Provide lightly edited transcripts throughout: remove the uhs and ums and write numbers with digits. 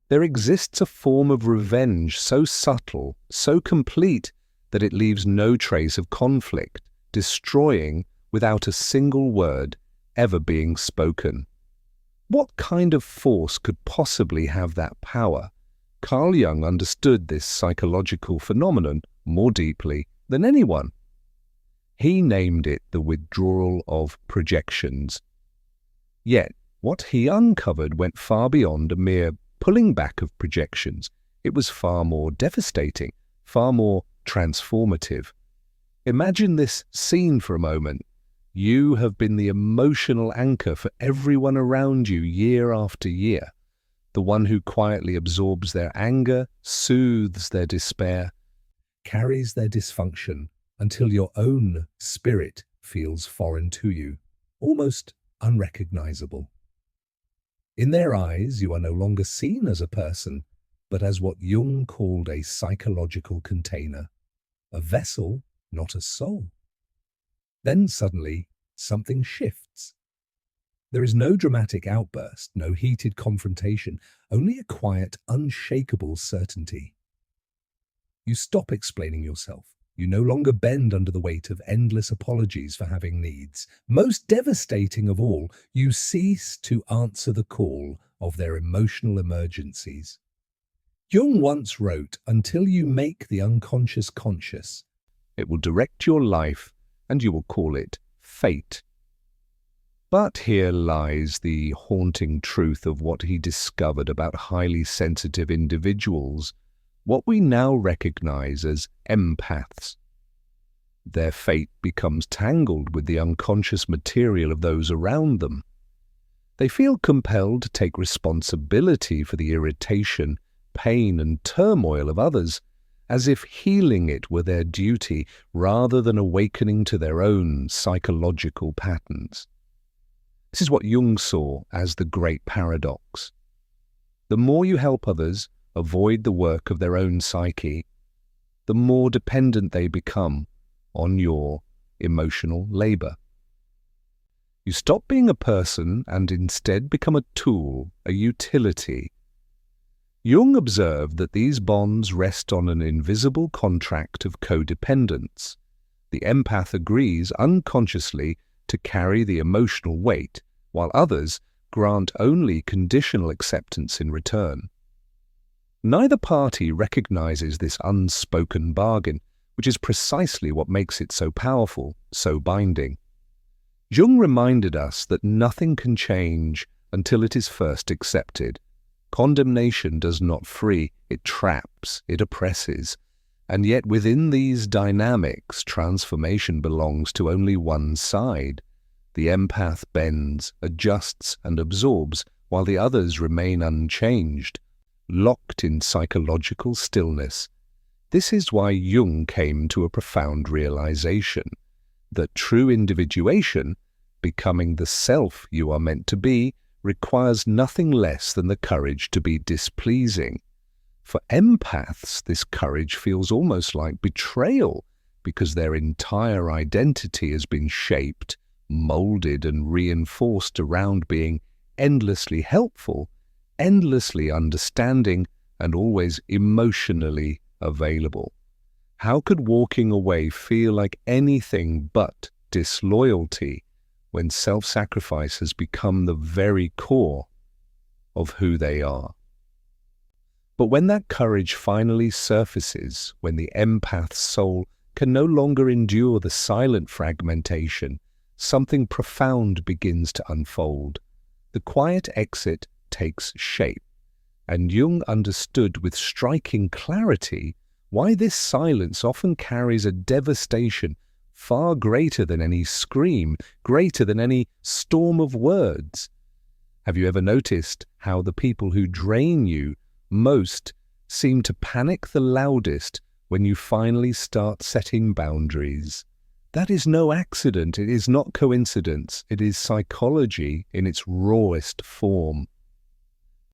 There exists a form of revenge so subtle, so complete, that it leaves no trace of conflict, destroying without a single word ever being spoken. What kind of force could possibly have that power? Carl Jung understood this psychological phenomenon more deeply than anyone. He named it the withdrawal of projections. Yet, what he uncovered went far beyond a mere pulling back of projections. It was far more devastating, far more transformative. Imagine this scene for a moment. You have been the emotional anchor for everyone around you year after year, the one who quietly absorbs their anger, soothes their despair, carries their dysfunction until your own spirit feels foreign to you, almost unrecognizable. In their eyes, you are no longer seen as a person, but as what Jung called a psychological container, a vessel, not a soul. Then suddenly, something shifts. There is no dramatic outburst, no heated confrontation, only a quiet, unshakable certainty. You stop explaining yourself. You no longer bend under the weight of endless apologies for having needs. Most devastating of all, you cease to answer the call of their emotional emergencies. Jung once wrote, "Until you make the unconscious conscious, it will direct your life and you will call it fate." But here lies the haunting truth of what he discovered about highly sensitive individuals, what we now recognize as empaths. Their fate becomes tangled with the unconscious material of those around them. They feel compelled to take responsibility for the irritation, pain, and turmoil of others, as if healing it were their duty rather than awakening to their own psychological patterns. This is what Jung saw as the great paradox. The more you help others avoid the work of their own psyche, the more dependent they become on your emotional labor. You stop being a person and instead become a tool, a utility. Jung observed that these bonds rest on an invisible contract of codependence. The empath agrees unconsciously to carry the emotional weight, while others grant only conditional acceptance in return. Neither party recognizes this unspoken bargain, which is precisely what makes it so powerful, so binding. Jung reminded us that nothing can change until it is first accepted. Condemnation does not free, it traps, it oppresses. And yet within these dynamics, transformation belongs to only one side. The empath bends, adjusts, and absorbs, while the others remain unchanged, locked in psychological stillness. This is why Jung came to a profound realization that true individuation, becoming the self you are meant to be, requires nothing less than the courage to be displeasing. For empaths, this courage feels almost like betrayal, because their entire identity has been shaped, molded, and reinforced around being endlessly helpful, endlessly understanding, and always emotionally available. How could walking away feel like anything but disloyalty when self-sacrifice has become the very core of who they are? But when that courage finally surfaces, when the empath's soul can no longer endure the silent fragmentation, something profound begins to unfold. The quiet exit takes shape, and Jung understood with striking clarity why this silence often carries a devastation far greater than any scream, greater than any storm of words. Have you ever noticed how the people who drain you most seem to panic the loudest when you finally start setting boundaries? That is no accident, it is not coincidence, it is psychology in its rawest form.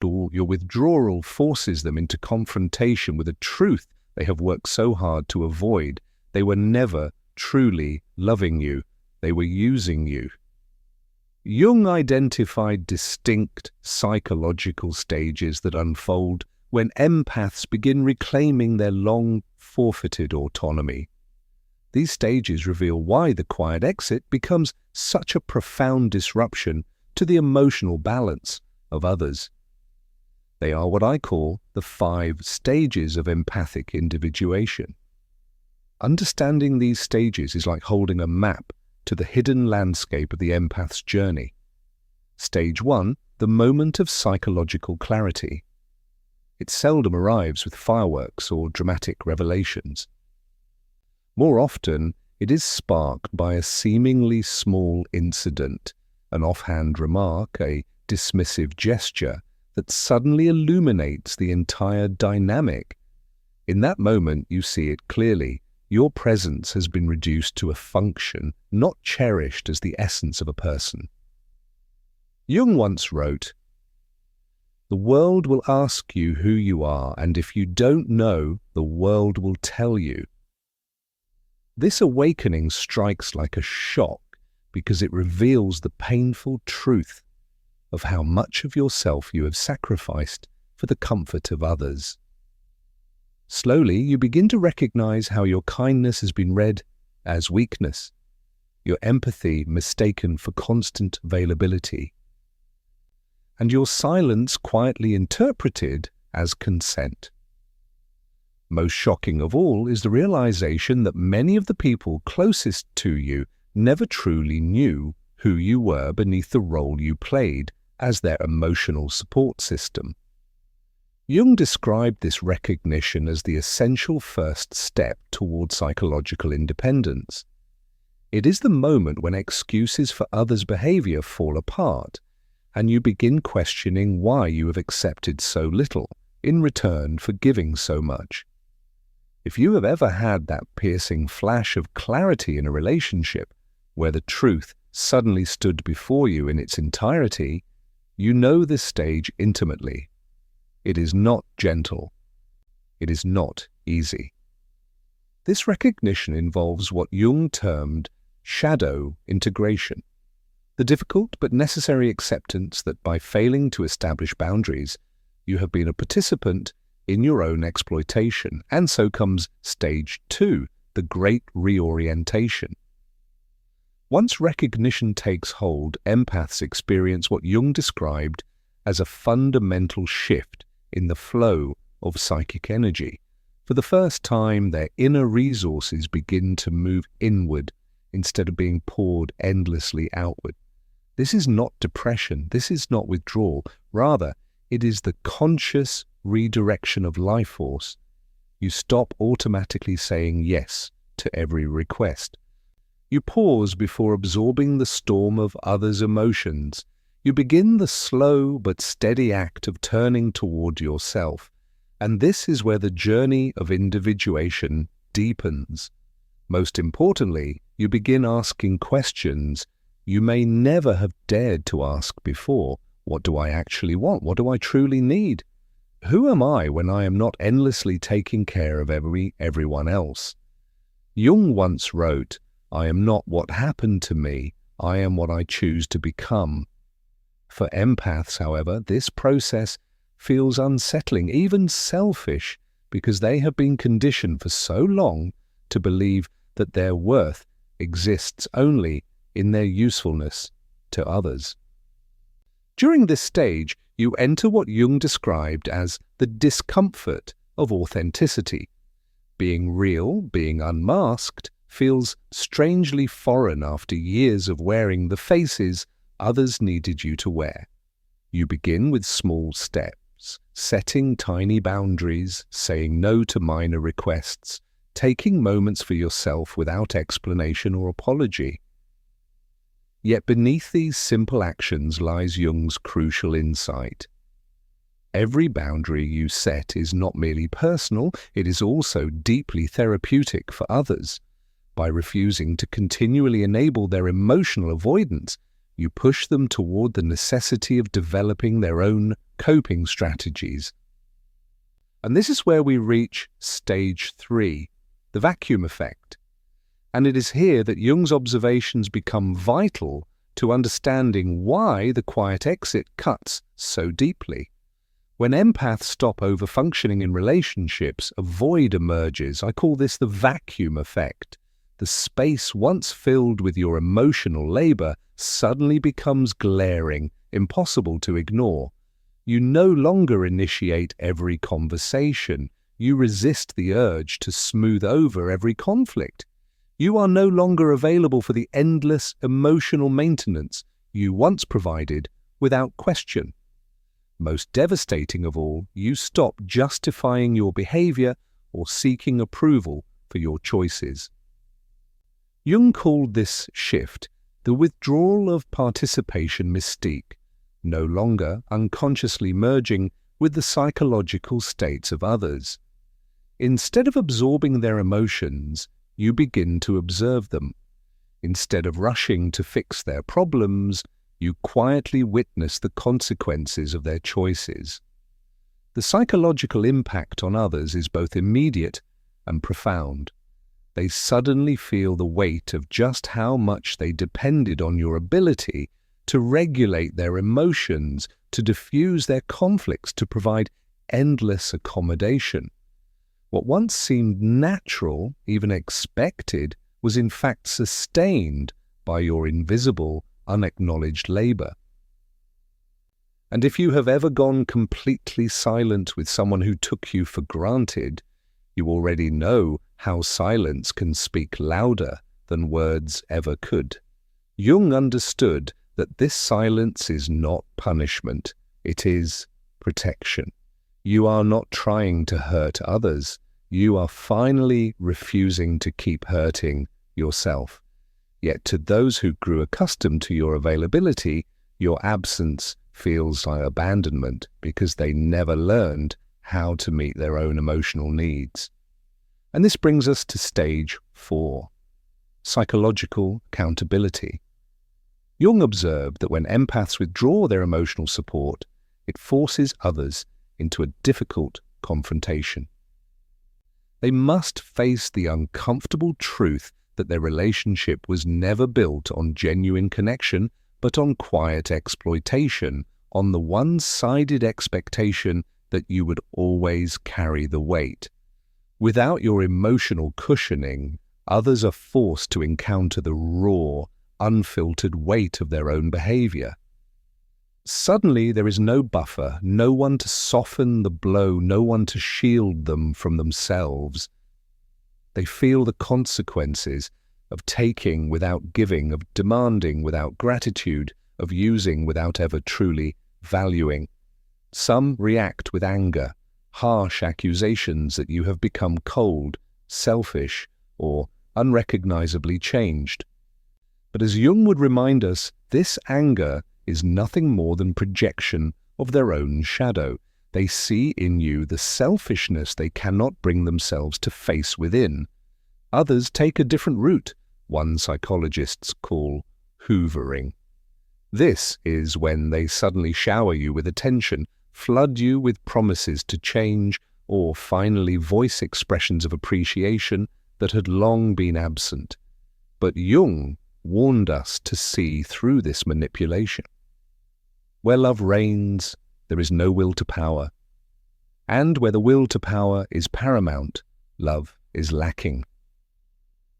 Your withdrawal forces them into confrontation with a truth they have worked so hard to avoid. They were never truly loving you, they were using you. Jung identified distinct psychological stages that unfold when empaths begin reclaiming their long forfeited autonomy. These stages reveal why the quiet exit becomes such a profound disruption to the emotional balance of others. They are what I call the 5 stages of empathic individuation. Understanding these stages is like holding a map to the hidden landscape of the empath's journey. Stage 1, the moment of psychological clarity. It seldom arrives with fireworks or dramatic revelations. More often, it is sparked by a seemingly small incident, an offhand remark, a dismissive gesture that suddenly illuminates the entire dynamic. In that moment, you see it clearly. Your presence has been reduced to a function, not cherished as the essence of a person. Jung once wrote, "The world will ask you who you are, and if you don't know, the world will tell you." This awakening strikes like a shock because it reveals the painful truth of how much of yourself you have sacrificed for the comfort of others. Slowly, you begin to recognize how your kindness has been read as weakness, your empathy mistaken for constant availability, and your silence quietly interpreted as consent. Most shocking of all is the realization that many of the people closest to you never truly knew who you were beneath the role you played as their emotional support system. Jung described this recognition as the essential first step toward psychological independence. It is the moment when excuses for others' behavior fall apart, and you begin questioning why you have accepted so little in return for giving so much. If you have ever had that piercing flash of clarity in a relationship, where the truth suddenly stood before you in its entirety, you know this stage intimately. It is not gentle. It is not easy. This recognition involves what Jung termed shadow integration, the difficult but necessary acceptance that by failing to establish boundaries, you have been a participant in your own exploitation, and so comes stage 2, the great reorientation. Once recognition takes hold, empaths experience what Jung described as a fundamental shift in the flow of psychic energy. For the first time, their inner resources begin to move inward instead of being poured endlessly outward. This is not depression, this is not withdrawal. Rather, it is the conscious redirection of life force. You stop automatically saying yes to every request. You pause before absorbing the storm of others' emotions. You begin the slow but steady act of turning toward yourself, and this is where the journey of individuation deepens. Most importantly, you begin asking questions you may never have dared to ask before. What do I actually want? What do I truly need? Who am I when I am not endlessly taking care of everyone else? Jung once wrote, "I am not what happened to me, I am what I choose to become." For empaths, however, this process feels unsettling, even selfish, because they have been conditioned for so long to believe that their worth exists only in their usefulness to others. During this stage, you enter what Jung described as the discomfort of authenticity. Being real, being unmasked, feels strangely foreign after years of wearing the faces others needed you to wear. You begin with small steps, setting tiny boundaries, saying no to minor requests, taking moments for yourself without explanation or apology. Yet beneath these simple actions lies Jung's crucial insight. Every boundary you set is not merely personal, it is also deeply therapeutic for others. By refusing to continually enable their emotional avoidance, you push them toward the necessity of developing their own coping strategies. And this is where we reach stage 3, the vacuum effect. And it is here that Jung's observations become vital to understanding why the quiet exit cuts so deeply. When empaths stop over-functioning in relationships, a void emerges. I call this the vacuum effect. The space once filled with your emotional labor suddenly becomes glaring, impossible to ignore. You no longer initiate every conversation. You resist the urge to smooth over every conflict. You are no longer available for the endless emotional maintenance you once provided without question. Most devastating of all, you stop justifying your behavior or seeking approval for your choices. Jung called this shift the withdrawal of participation mystique, no longer unconsciously merging with the psychological states of others. Instead of absorbing their emotions, you begin to observe them. Instead of rushing to fix their problems, you quietly witness the consequences of their choices. The psychological impact on others is both immediate and profound. They suddenly feel the weight of just how much they depended on your ability to regulate their emotions, to diffuse their conflicts, to provide endless accommodation. What once seemed natural, even expected, was in fact sustained by your invisible, unacknowledged labor. And if you have ever gone completely silent with someone who took you for granted, you already know how silence can speak louder than words ever could. Jung understood that this silence is not punishment, it is protection. You are not trying to hurt others. You are finally refusing to keep hurting yourself. Yet to those who grew accustomed to your availability, your absence feels like abandonment because they never learned how to meet their own emotional needs. And this brings us to stage 4, psychological accountability. Jung observed that when empaths withdraw their emotional support, it forces others into a difficult confrontation. They must face the uncomfortable truth that their relationship was never built on genuine connection, but on quiet exploitation, on the one-sided expectation that you would always carry the weight. Without your emotional cushioning, others are forced to encounter the raw, unfiltered weight of their own behavior. Suddenly there is no buffer, no one to soften the blow, no one to shield them from themselves. They feel the consequences of taking without giving, of demanding without gratitude, of using without ever truly valuing. Some react with anger, harsh accusations that you have become cold, selfish, or unrecognizably changed. But as Jung would remind us, this anger is nothing more than projection of their own shadow. They see in you the selfishness they cannot bring themselves to face within. Others take a different route, one psychologists call hoovering. This is when they suddenly shower you with attention, flood you with promises to change, or finally voice expressions of appreciation that had long been absent. But Jung warned us to see through this manipulation. Where love reigns, there is no will to power. And where the will to power is paramount, love is lacking.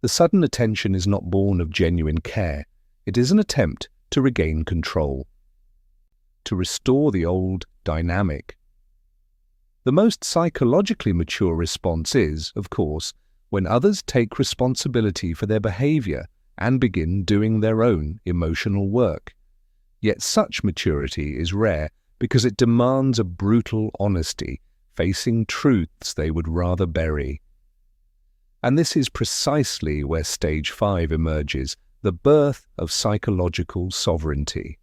The sudden attention is not born of genuine care. It is an attempt to regain control, to restore the old dynamic. The most psychologically mature response is, of course, when others take responsibility for their behavior and begin doing their own emotional work. Yet such maturity is rare because it demands a brutal honesty, facing truths they would rather bury. And this is precisely where stage 5 emerges, the birth of psychological sovereignty.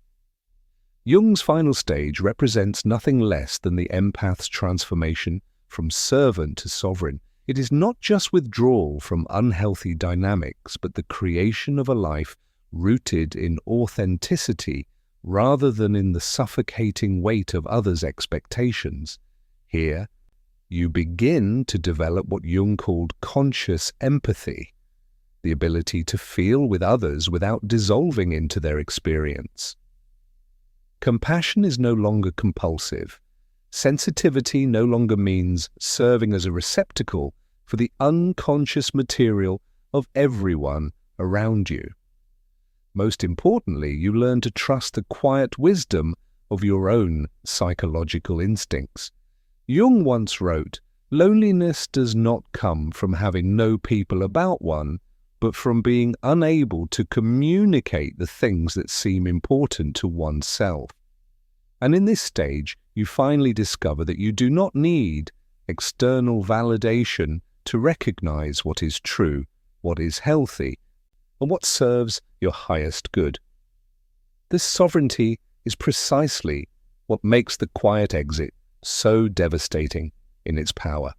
Jung's final stage represents nothing less than the empath's transformation from servant to sovereign. It is not just withdrawal from unhealthy dynamics, but the creation of a life rooted in authenticity rather than in the suffocating weight of others' expectations. Here, you begin to develop what Jung called conscious empathy. the ability to feel with others without dissolving into their experience. Compassion is no longer compulsive. Sensitivity no longer means serving as a receptacle for the unconscious material of everyone around you. Most importantly, you learn to trust the quiet wisdom of your own psychological instincts. Jung once wrote, "Loneliness does not come from having no people about one, but from being unable to communicate the things that seem important to oneself." And in this stage, you finally discover that you do not need external validation to recognize what is true, what is healthy, and what serves your highest good. This sovereignty is precisely what makes the quiet exit so devastating in its power.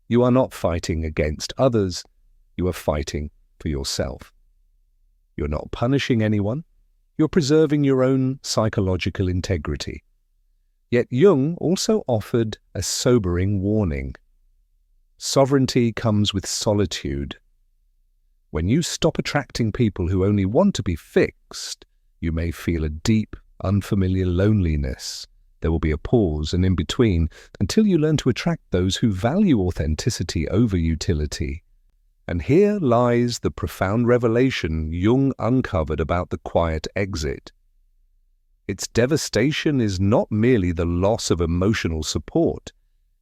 You are not fighting against others, you are fighting for yourself. You're not punishing anyone, you're preserving your own psychological integrity. Yet Jung also offered a sobering warning. Sovereignty comes with solitude. When you stop attracting people who only want to be fixed, you may feel a deep, unfamiliar loneliness. There will be a pause and in between until you learn to attract those who value authenticity over utility. And here lies the profound revelation Jung uncovered about the quiet exit. Its devastation is not merely the loss of emotional support.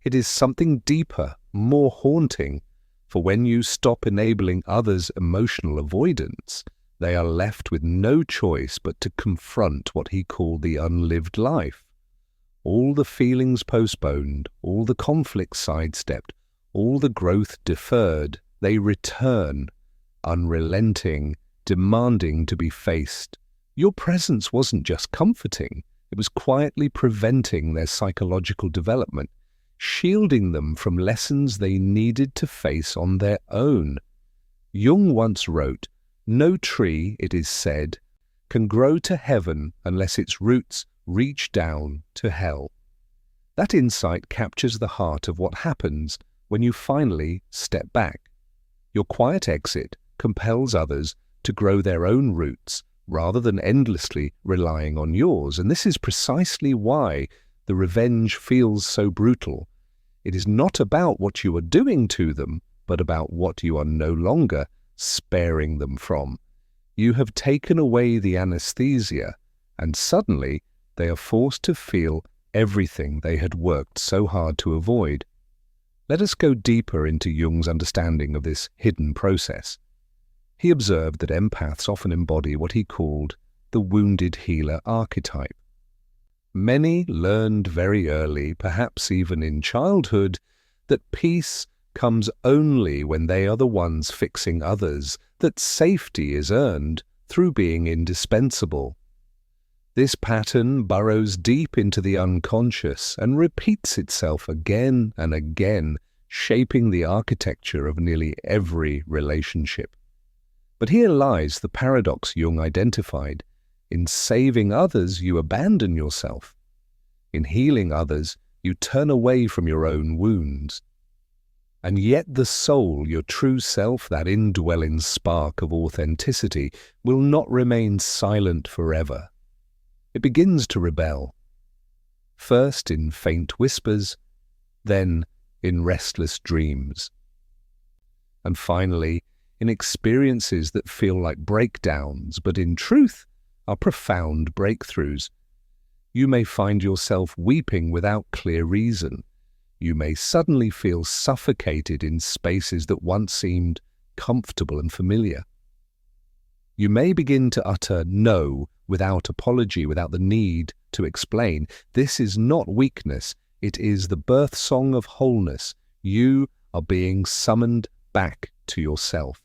It is something deeper, more haunting, for when you stop enabling others' emotional avoidance, they are left with no choice but to confront what he called the unlived life. All the feelings postponed, all the conflicts sidestepped, all the growth deferred, they return, unrelenting, demanding to be faced. Your presence wasn't just comforting, it was quietly preventing their psychological development, shielding them from lessons they needed to face on their own. Jung once wrote, "No tree, it is said, can grow to heaven unless its roots reach down to hell." That insight captures the heart of what happens when you finally step back. Your quiet exit compels others to grow their own roots rather than endlessly relying on yours. And this is precisely why the revenge feels so brutal. It is not about what you are doing to them, but about what you are no longer sparing them from. You have taken away the anesthesia, and suddenly they are forced to feel everything they had worked so hard to avoid. Let us go deeper into Jung's understanding of this hidden process. He observed that empaths often embody what he called the wounded healer archetype. Many learned very early, perhaps even in childhood, that peace comes only when they are the ones fixing others, that safety is earned through being indispensable. This pattern burrows deep into the unconscious and repeats itself again and again, shaping the architecture of nearly every relationship. But here lies the paradox Jung identified. In saving others, you abandon yourself. In healing others, you turn away from your own wounds. And yet the soul, your true self, that indwelling spark of authenticity, will not remain silent forever. It begins to rebel, first in faint whispers, then in restless dreams, and finally in experiences that feel like breakdowns, but in truth are profound breakthroughs. You may find yourself weeping without clear reason. You may suddenly feel suffocated in spaces that once seemed comfortable and familiar. You may begin to utter no without apology, without the need to explain. This is not weakness, it is the birth song of wholeness. You are being summoned back to yourself.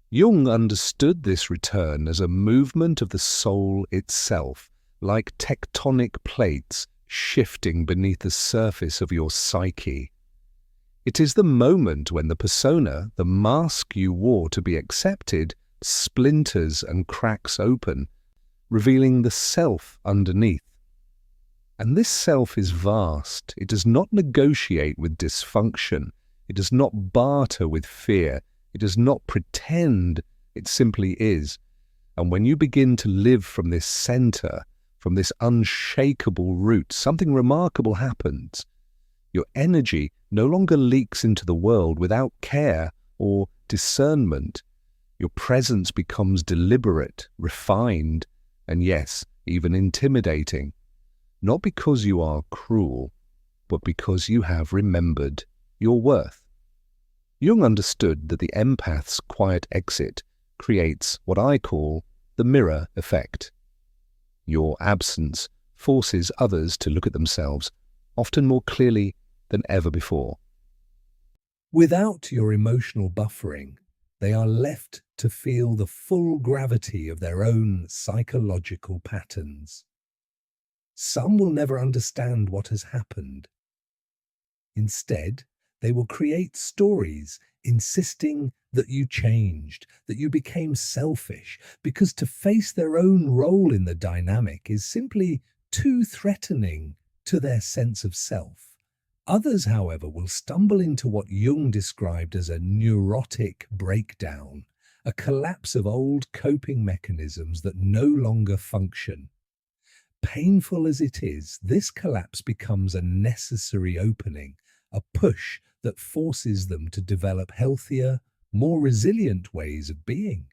Jung understood this return as a movement of the soul itself, like tectonic plates shifting beneath the surface of your psyche. It is the moment when the persona, the mask you wore to be accepted, splinters and cracks open, revealing the self underneath. And this self is vast. It does not negotiate with dysfunction. It does not barter with fear. It does not pretend, it simply is. And when you begin to live from this center, from this unshakable root, something remarkable happens. Your energy no longer leaks into the world without care or discernment. Your presence becomes deliberate, refined, and yes, even intimidating. Not because you are cruel, but because you have remembered your worth. Jung understood that the empath's quiet exit creates what I call the mirror effect. Your absence forces others to look at themselves, often more clearly than ever before. Without your emotional buffering, they are left to feel the full gravity of their own psychological patterns. Some will never understand what has happened. Instead, they will create stories insisting that you changed, that you became selfish, because to face their own role in the dynamic is simply too threatening to their sense of self. Others, however, will stumble into what Jung described as a neurotic breakdown, a collapse of old coping mechanisms that no longer function. Painful as it is, this collapse becomes a necessary opening, a push that forces them to develop healthier, more resilient ways of being.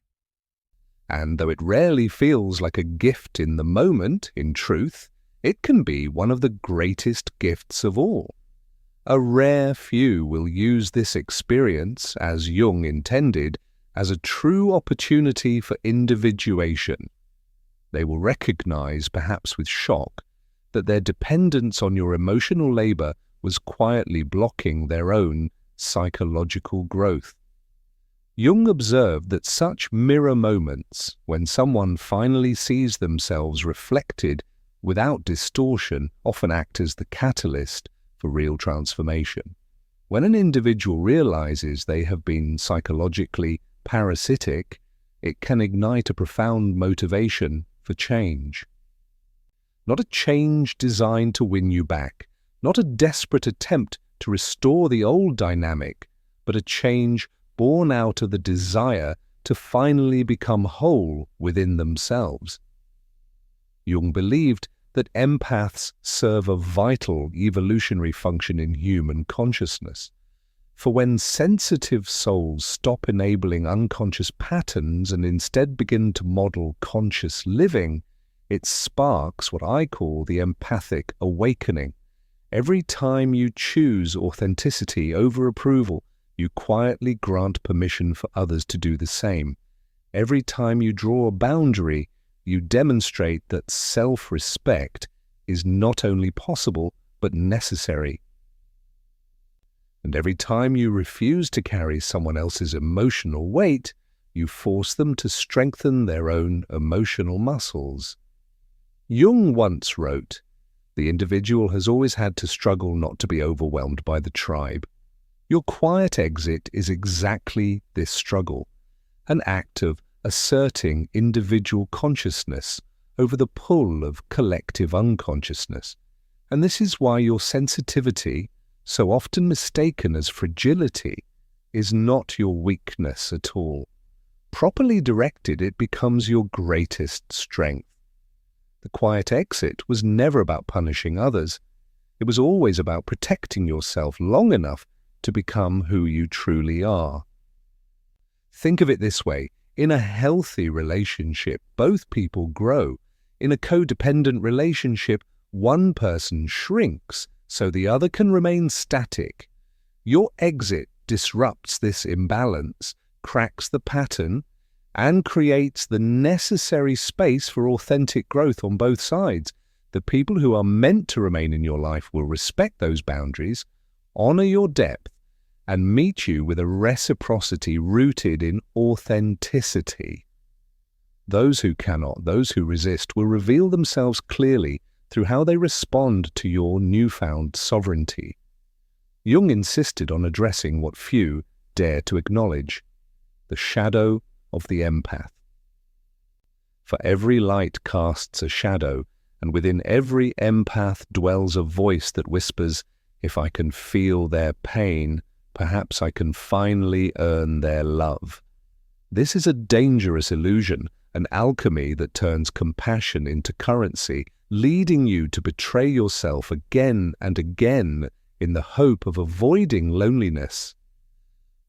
And though it rarely feels like a gift in the moment, in truth, it can be one of the greatest gifts of all. A rare few will use this experience, as Jung intended, as a true opportunity for individuation. They will recognize, perhaps with shock, that their dependence on your emotional labor was quietly blocking their own psychological growth. Jung observed that such mirror moments, when someone finally sees themselves reflected without distortion, often act as the catalyst for real transformation. When an individual realizes they have been psychologically parasitic, it can ignite a profound motivation for change. Not a change designed to win you back, not a desperate attempt to restore the old dynamic, but a change born out of the desire to finally become whole within themselves. Jung believed that empaths serve a vital evolutionary function in human consciousness. For when sensitive souls stop enabling unconscious patterns and instead begin to model conscious living, it sparks what I call the empathic awakening. Every time you choose authenticity over approval, you quietly grant permission for others to do the same. Every time you draw a boundary, you demonstrate that self-respect is not only possible, but necessary. And every time you refuse to carry someone else's emotional weight, you force them to strengthen their own emotional muscles. Jung once wrote, "The individual has always had to struggle not to be overwhelmed by the tribe." Your quiet exit is exactly this struggle, an act of asserting individual consciousness over the pull of collective unconsciousness. And this is why your sensitivity, so often mistaken as fragility, is not your weakness at all. Properly directed, it becomes your greatest strength. The quiet exit was never about punishing others. It was always about protecting yourself long enough to become who you truly are. Think of it this way. In a healthy relationship, both people grow. In a codependent relationship, one person shrinks so the other can remain static. Your exit disrupts this imbalance, cracks the pattern, and creates the necessary space for authentic growth on both sides. The people who are meant to remain in your life will respect those boundaries, honor your depth, and meet you with a reciprocity rooted in authenticity. Those who cannot, those who resist, will reveal themselves clearly through how they respond to your newfound sovereignty. Jung insisted on addressing what few dare to acknowledge, the shadow of the empath. For every light casts a shadow, and within every empath dwells a voice that whispers, "If I can feel their pain, perhaps I can finally earn their love. This is a dangerous illusion, an alchemy that turns compassion into currency, leading you to betray yourself again and again in the hope of avoiding loneliness.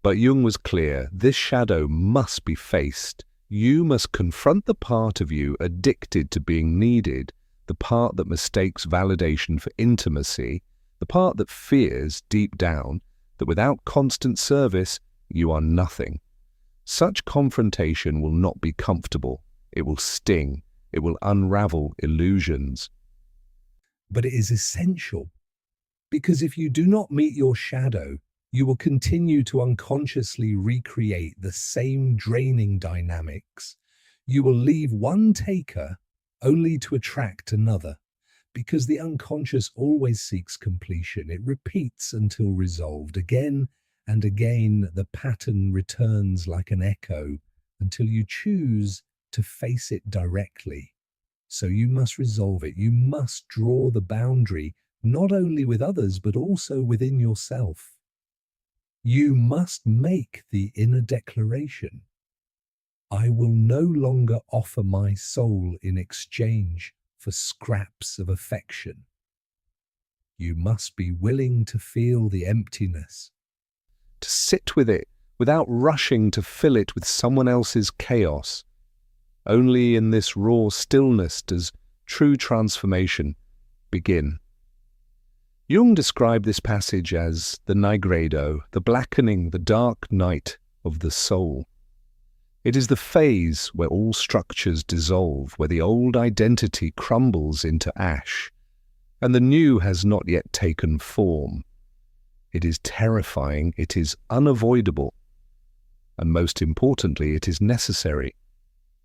But Jung was clear, this shadow must be faced. You must confront the part of you addicted to being needed, the part that mistakes validation for intimacy, the part that fears deep down that without constant service you are nothing. Such confrontation will not be comfortable. It will sting. It will unravel illusions. But it is essential, because if you do not meet your shadow, you will continue to unconsciously recreate the same draining dynamics. You will leave one taker only to attract another, because the unconscious always seeks completion. It repeats until resolved. Again and again, the pattern returns like an echo until you choose to face it directly. So you must resolve it. You must draw the boundary, not only with others, but also within yourself. You must make the inner declaration. I will no longer offer my soul in exchange for scraps of affection. You must be willing to feel the emptiness, to sit with it without rushing to fill it with someone else's chaos. Only in this raw stillness does true transformation begin. Jung described this passage as the nigredo, the blackening, the dark night of the soul. It is the phase where all structures dissolve, where the old identity crumbles into ash, and the new has not yet taken form. It is terrifying, it is unavoidable, and most importantly, it is necessary.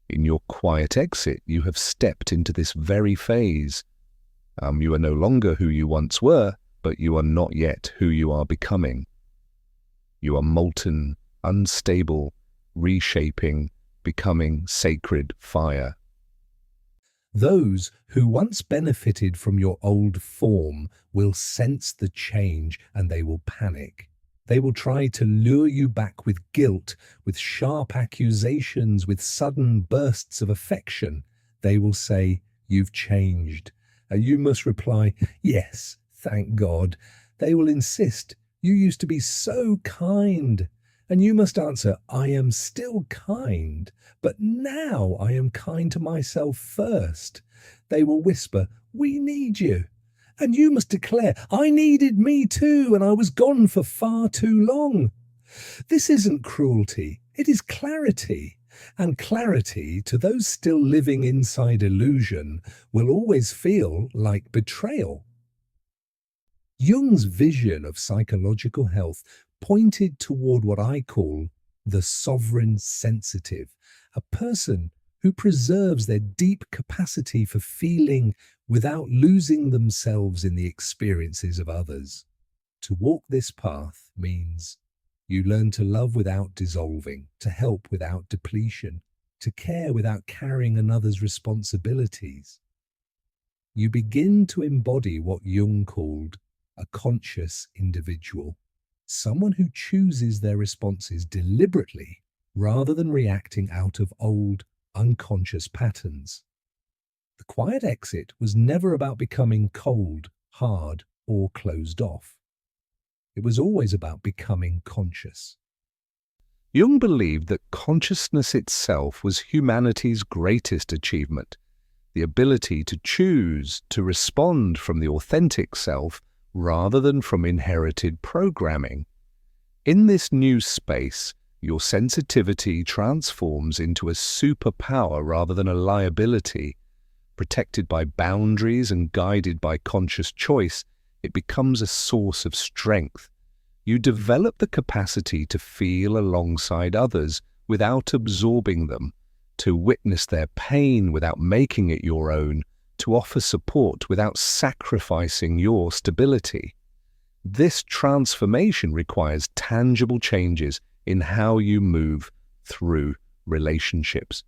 In your quiet exit, you have stepped into this very phase. You are no longer who you once were, but you are not yet who you are becoming. You are molten, unstable, reshaping, becoming sacred fire. Those who once benefited from your old form will sense the change and they will panic. They will try to lure you back with guilt, with sharp accusations, with sudden bursts of affection. They will say, "You've changed." And you must reply, "Yes, thank God." They will insist, "You used to be so kind." And you must answer, "I am still kind, but now I am kind to myself first." They will whisper, "We need you." And you must declare, "I needed me too, and I was gone for far too long." This isn't cruelty, it is clarity. And clarity, to those still living inside illusion, will always feel like betrayal. Jung's vision of psychological health pointed toward what I call the sovereign sensitive, a person who preserves their deep capacity for feeling without losing themselves in the experiences of others. To walk this path means you learn to love without dissolving, to help without depletion, to care without carrying another's responsibilities. You begin to embody what Jung called a conscious individual, someone who chooses their responses deliberately rather than reacting out of old, unconscious patterns. The quiet exit was never about becoming cold, hard, or closed off. It was always about becoming conscious. Jung believed that consciousness itself was humanity's greatest achievement, the ability to choose to respond from the authentic self rather than from inherited programming. In this new space, your sensitivity transforms into a superpower rather than a liability. Protected by boundaries and guided by conscious choice, it becomes a source of strength. You develop the capacity to feel alongside others without absorbing them, to witness their pain without making it your own, to offer support without sacrificing your stability. This transformation requires tangible changes in how you move through relationships.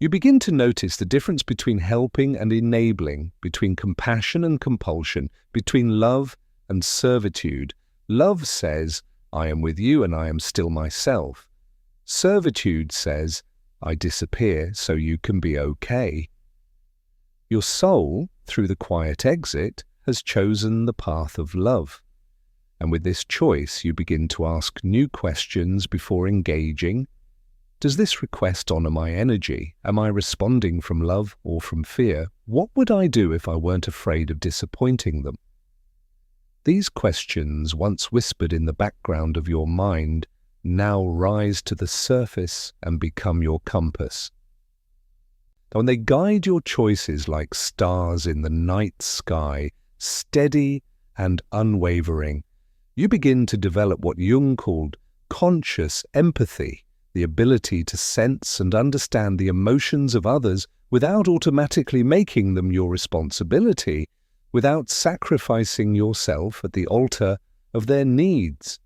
You begin to notice the difference between helping and enabling, between compassion and compulsion, between love and servitude. Love says, I am with you and I am still myself. Servitude says, I disappear so you can be okay. Your soul, through the quiet exit, has chosen the path of love. And with this choice, you begin to ask new questions before engaging. Does this request honor my energy? Am I responding from love or from fear? What would I do if I weren't afraid of disappointing them? These questions, once whispered in the background of your mind, now rise to the surface and become your compass. And they guide your choices like stars in the night sky, steady and unwavering. You begin to develop what Jung called conscious empathy, the ability to sense and understand the emotions of others without automatically making them your responsibility, without sacrificing yourself at the altar of their needs.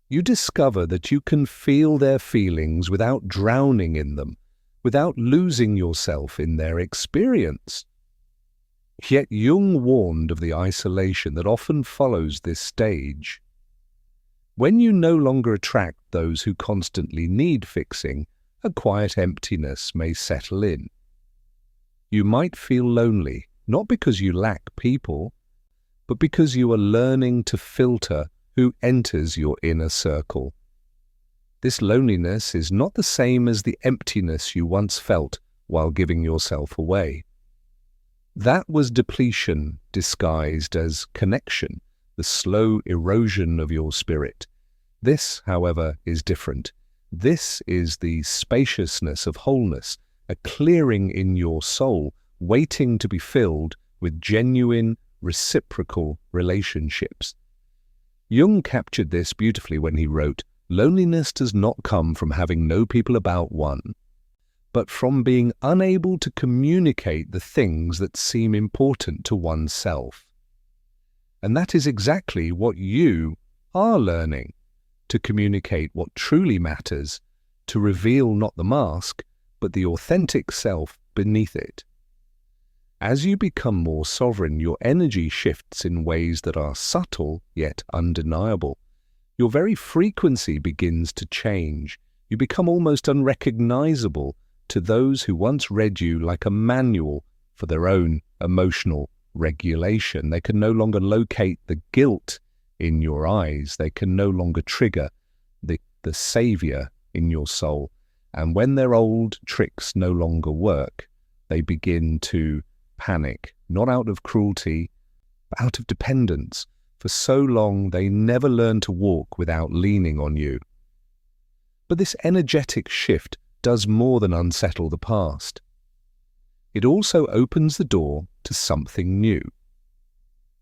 You discover that you can feel their feelings without drowning in them, without losing yourself in their experience. Yet Jung warned of the isolation that often follows this stage. When you no longer attract those who constantly need fixing, a quiet emptiness may settle in. You might feel lonely, not because you lack people, but because you are learning to filter who enters your inner circle. This loneliness is not the same as the emptiness you once felt while giving yourself away. That was depletion disguised as connection, the slow erosion of your spirit. This, however, is different. This is the spaciousness of wholeness, a clearing in your soul, waiting to be filled with genuine, reciprocal relationships. Jung captured this beautifully when he wrote, "Loneliness does not come from having no people about one, but from being unable to communicate the things that seem important to oneself." And that is exactly what you are learning, to communicate what truly matters, to reveal not the mask, but the authentic self beneath it. As you become more sovereign, your energy shifts in ways that are subtle yet undeniable. Your very frequency begins to change. You become almost unrecognizable to those who once read you like a manual for their own emotional regulation. They can no longer locate the guilt in your eyes. They can no longer trigger the savior in your soul. And when their old tricks no longer work, they begin to panic, not out of cruelty, but out of dependence. For so long, they never learn to walk without leaning on you. But this energetic shift does more than unsettle the past. It also opens the door to something new.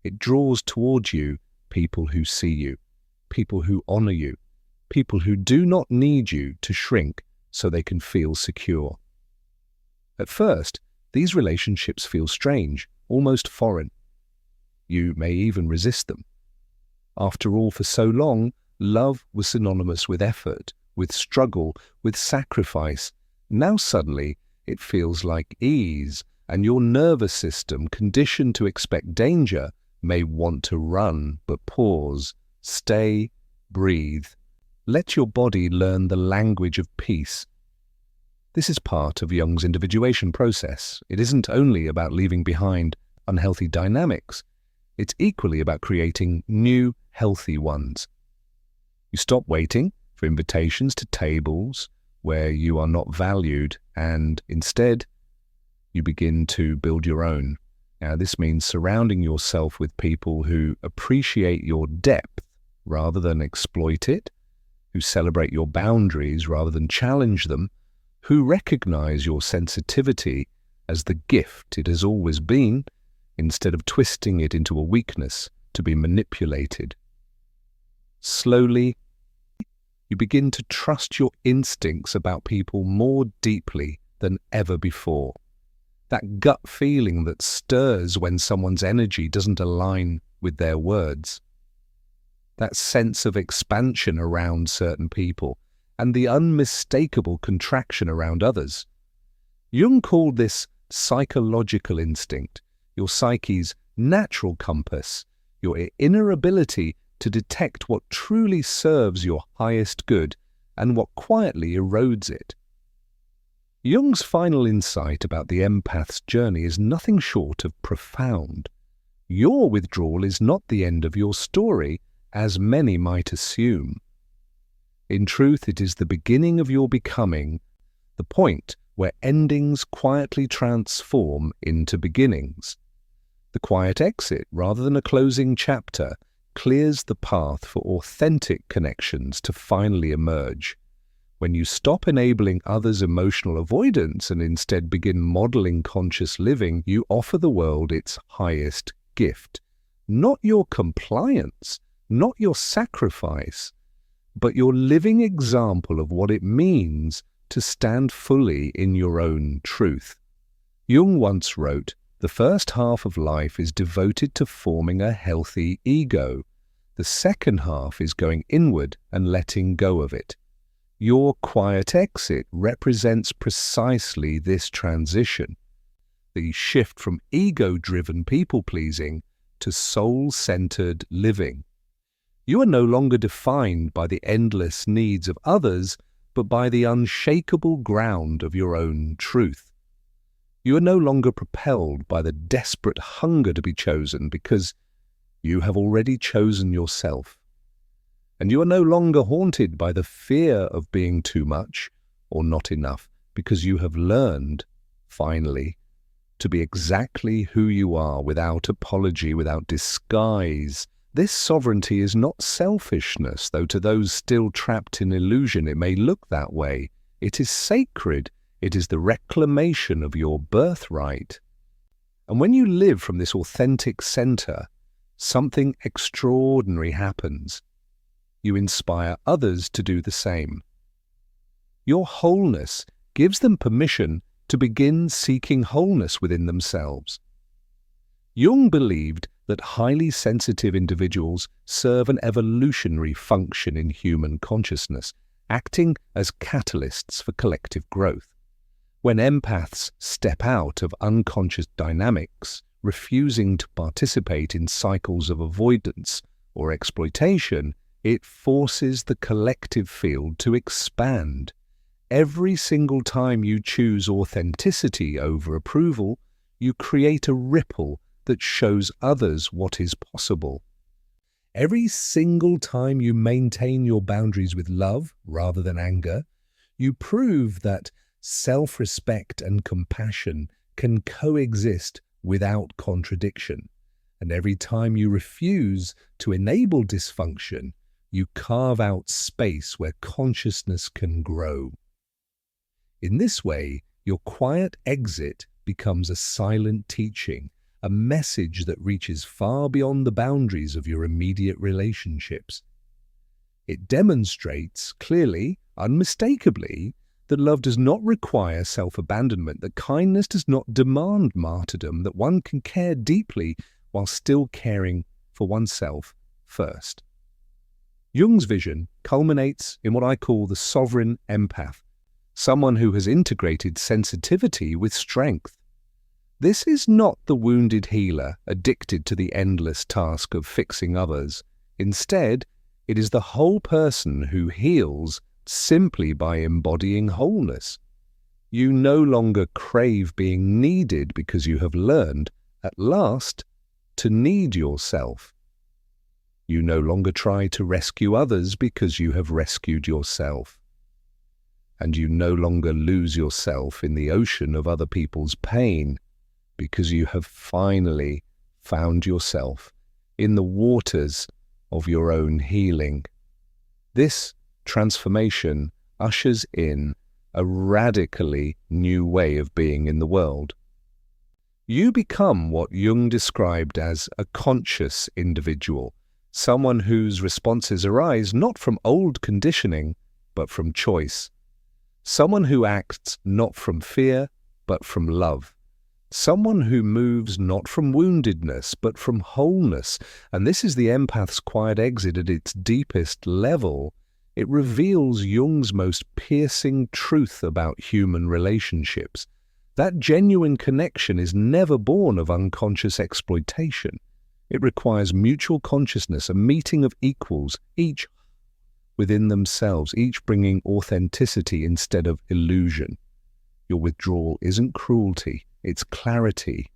It draws towards you people who see you, people who honor you, people who do not need you to shrink so they can feel secure. At first, these relationships feel strange, almost foreign. You may even resist them. After all, for so long, love was synonymous with effort, with struggle, with sacrifice. Now suddenly, it feels like ease, and your nervous system, conditioned to expect danger, may want to run, but pause, stay, breathe. Let your body learn the language of peace. This is part of Jung's individuation process. It isn't only about leaving behind unhealthy dynamics. It's equally about creating new, healthy ones. You stop waiting for invitations to tables where you are not valued, and instead, you begin to build your own. Now, this means surrounding yourself with people who appreciate your depth rather than exploit it, who celebrate your boundaries rather than challenge them, who recognize your sensitivity as the gift it has always been, instead of twisting it into a weakness to be manipulated. Slowly, you begin to trust your instincts about people more deeply than ever before. That gut feeling that stirs when someone's energy doesn't align with their words. That sense of expansion around certain people, and the unmistakable contraction around others. Jung called this psychological instinct, your psyche's natural compass, your inner ability to detect what truly serves your highest good and what quietly erodes it. Jung's final insight about the empath's journey is nothing short of profound. Your withdrawal is not the end of your story, as many might assume. In truth, it is the beginning of your becoming, the point where endings quietly transform into beginnings. The quiet exit, rather than a closing chapter, clears the path for authentic connections to finally emerge. When you stop enabling others' emotional avoidance and instead begin modeling conscious living, you offer the world its highest gift. Not your compliance, not your sacrifice, but your living example of what it means to stand fully in your own truth. Jung once wrote, "The first half of life is devoted to forming a healthy ego. The second half is going inward and letting go of it." Your quiet exit represents precisely this transition, the shift from ego-driven people-pleasing to soul-centered living. You are no longer defined by the endless needs of others, but by the unshakable ground of your own truth. You are no longer propelled by the desperate hunger to be chosen because you have already chosen yourself. And you are no longer haunted by the fear of being too much or not enough because you have learned, finally, to be exactly who you are without apology, without disguise. This sovereignty is not selfishness, though to those still trapped in illusion it may look that way. It is sacred. It is the reclamation of your birthright. And when you live from this authentic center, something extraordinary happens. You inspire others to do the same. Your wholeness gives them permission to begin seeking wholeness within themselves. Jung believed that highly sensitive individuals serve an evolutionary function in human consciousness, acting as catalysts for collective growth. When empaths step out of unconscious dynamics, refusing to participate in cycles of avoidance or exploitation, it forces the collective field to expand. Every single time you choose authenticity over approval, you create a ripple that shows others what is possible. Every single time you maintain your boundaries with love rather than anger, you prove that self-respect and compassion can coexist without contradiction. And every time you refuse to enable dysfunction, you carve out space where consciousness can grow. In this way, your quiet exit becomes a silent teaching, a message that reaches far beyond the boundaries of your immediate relationships. It demonstrates clearly, unmistakably, that love does not require self-abandonment, that kindness does not demand martyrdom, that one can care deeply while still caring for oneself first. Jung's vision culminates in what I call the sovereign empath, someone who has integrated sensitivity with strength. This is not the wounded healer addicted to the endless task of fixing others. Instead, it is the whole person who heals simply by embodying wholeness. You no longer crave being needed because you have learned, at last, to need yourself. You no longer try to rescue others because you have rescued yourself. And you no longer lose yourself in the ocean of other people's pain because you have finally found yourself in the waters of your own healing. This transformation ushers in a radically new way of being in the world. You become what Jung described as a conscious individual, someone whose responses arise not from old conditioning, but from choice. Someone who acts not from fear, but from love. Someone who moves not from woundedness, but from wholeness. And this is the empath's quiet exit at its deepest level. It reveals Jung's most piercing truth about human relationships. That genuine connection is never born of unconscious exploitation. It requires mutual consciousness, a meeting of equals, each within themselves, each bringing authenticity instead of illusion. Your withdrawal isn't cruelty, it's clarity.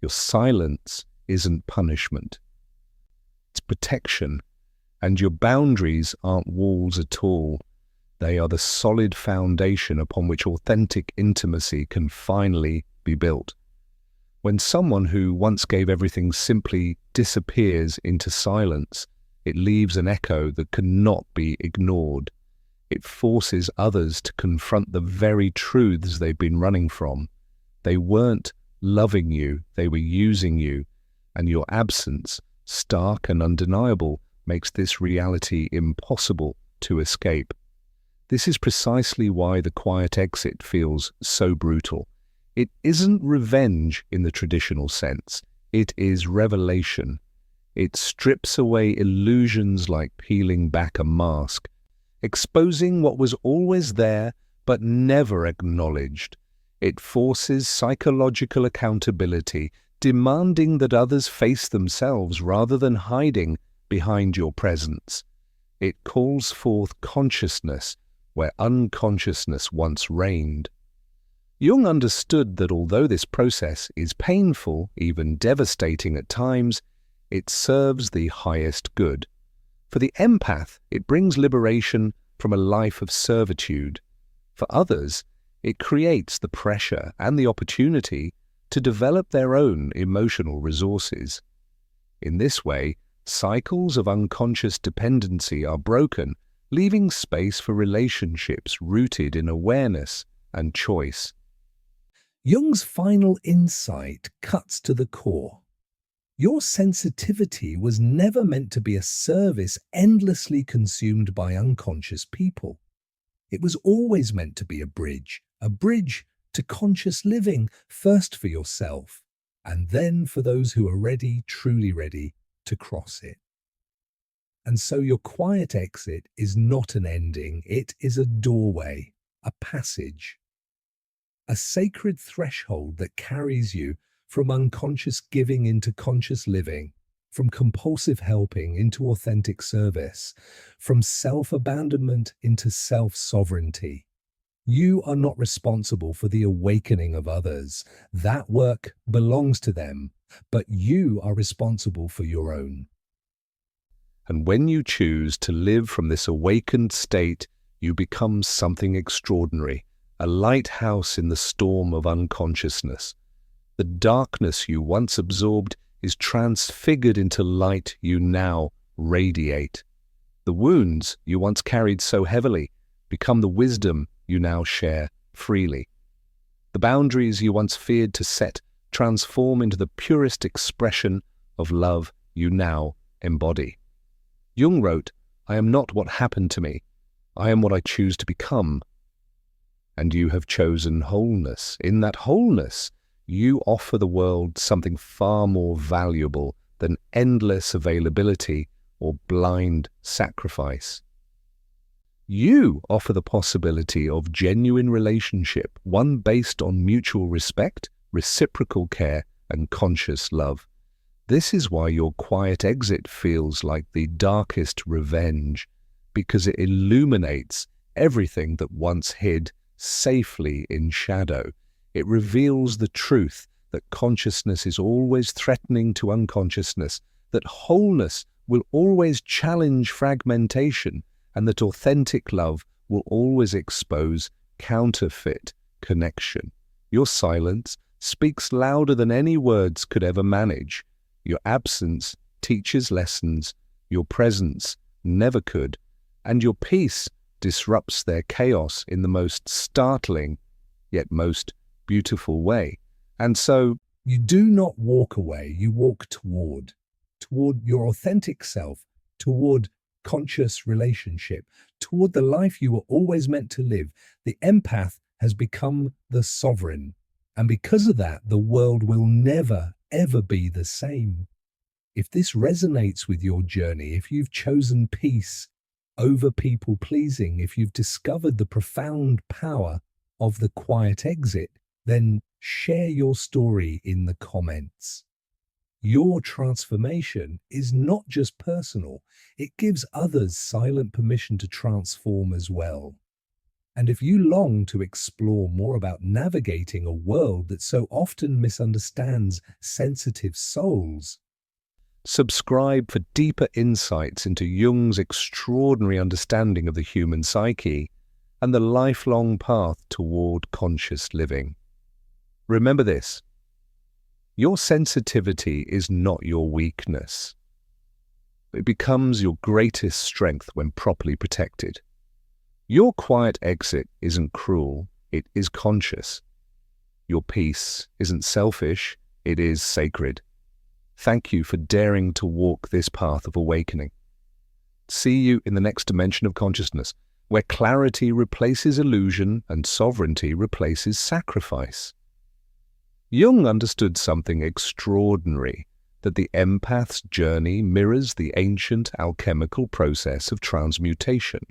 Your silence isn't punishment. It's protection. And your boundaries aren't walls at all. They are the solid foundation upon which authentic intimacy can finally be built. When someone who once gave everything simply disappears into silence, it leaves an echo that cannot be ignored. It forces others to confront the very truths they've been running from. They weren't loving you, they were using you, and your absence, stark and undeniable, makes this reality impossible to escape. This is precisely why the quiet exit feels so brutal. It isn't revenge in the traditional sense. It is revelation. It strips away illusions like peeling back a mask, exposing what was always there but never acknowledged. It forces psychological accountability, demanding that others face themselves rather than hiding behind your presence. It calls forth consciousness where unconsciousness once reigned. Jung understood that although this process is painful, even devastating at times, it serves the highest good. For the empath, it brings liberation from a life of servitude. For others, it creates the pressure and the opportunity to develop their own emotional resources. In this way, cycles of unconscious dependency are broken, leaving space for relationships rooted in awareness and choice. Jung's final insight cuts to the core. Your sensitivity was never meant to be a service endlessly consumed by unconscious people. It was always meant to be a bridge to conscious living, first for yourself, and then for those who are ready, truly ready, to cross it. And so your quiet exit is not an ending, it is a doorway, a passage, a sacred threshold that carries you from unconscious giving into conscious living, from compulsive helping into authentic service, from self-abandonment into self-sovereignty. You are not responsible for the awakening of others. That work belongs to them, but you are responsible for your own. And when you choose to live from this awakened state, you become something extraordinary, a lighthouse in the storm of unconsciousness. The darkness you once absorbed is transfigured into light you now radiate. The wounds you once carried so heavily become the wisdom you now share freely. The boundaries you once feared to set transform into the purest expression of love you now embody. Jung wrote, "I am not what happened to me. I am what I choose to become." And you have chosen wholeness. In that wholeness, you offer the world something far more valuable than endless availability or blind sacrifice. You offer the possibility of genuine relationship, one based on mutual respect, reciprocal care, and conscious love. This is why your quiet exit feels like the darkest revenge, because it illuminates everything that once hid safely in shadow. It reveals the truth that consciousness is always threatening to unconsciousness, that wholeness will always challenge fragmentation, and that authentic love will always expose counterfeit connection. Your silence speaks louder than any words could ever manage. Your absence teaches lessons your presence never could, and your peace disrupts their chaos in the most startling, yet most beautiful way. And so, you do not walk away, you walk toward your authentic self, toward conscious relationship, toward the life you were always meant to live. The empath has become the sovereign, and because of that, the world will never, ever be the same. If this resonates with your journey, if you've chosen peace over people-pleasing, if you've discovered the profound power of the quiet exit, then share your story in the comments. Your transformation is not just personal, it gives others silent permission to transform as well. And if you long to explore more about navigating a world that so often misunderstands sensitive souls, Subscribe for deeper insights into Jung's extraordinary understanding of the human psyche and the lifelong path toward conscious living. Remember this: your sensitivity is not your weakness. It becomes your greatest strength when properly protected. Your quiet exit isn't cruel, it is conscious. Your peace isn't selfish, it is sacred. Thank you for daring to walk this path of awakening. See you in the next dimension of consciousness, where clarity replaces illusion and sovereignty replaces sacrifice. Jung understood something extraordinary, that the empath's journey mirrors the ancient alchemical process of transmutation.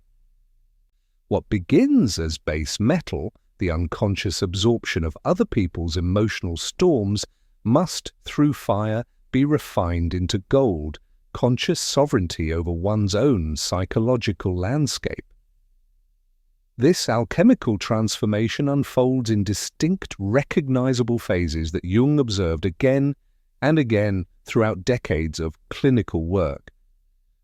What begins as base metal, the unconscious absorption of other people's emotional storms, must, through fire, be refined into gold, conscious sovereignty over one's own psychological landscape. This alchemical transformation unfolds in distinct, recognizable phases that Jung observed again and again throughout decades of clinical work.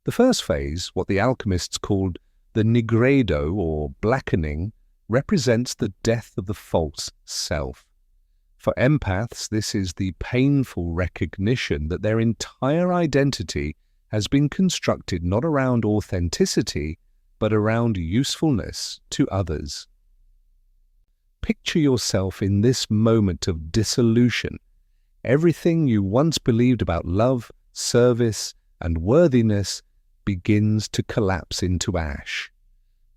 The first phase, what the alchemists called the nigredo or blackening, represents the death of the false self. For empaths, this is the painful recognition that their entire identity has been constructed not around authenticity, but around usefulness to others. Picture yourself in this moment of dissolution. Everything you once believed about love, service, and worthiness begins to collapse into ash.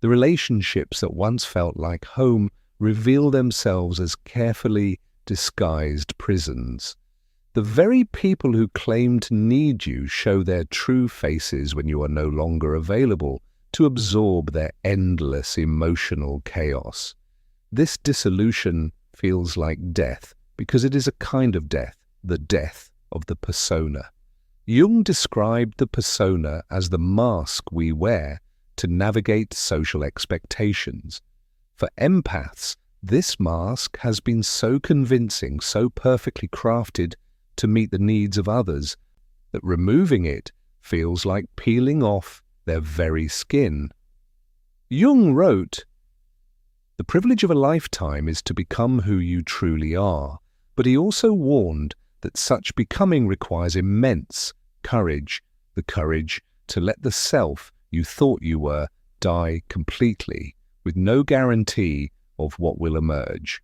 The relationships that once felt like home reveal themselves as carefully disguised prisons. The very people who claim to need you show their true faces when you are no longer available to absorb their endless emotional chaos. This dissolution feels like death because it is a kind of death, the death of the persona. Jung described the persona as the mask we wear to navigate social expectations. For empaths, this mask has been so convincing, so perfectly crafted to meet the needs of others, that removing it feels like peeling off their very skin. Jung wrote, "The privilege of a lifetime is to become who you truly are," but he also warned that such becoming requires immense courage, the courage to let the self you thought you were die completely, with no guarantee of what will emerge.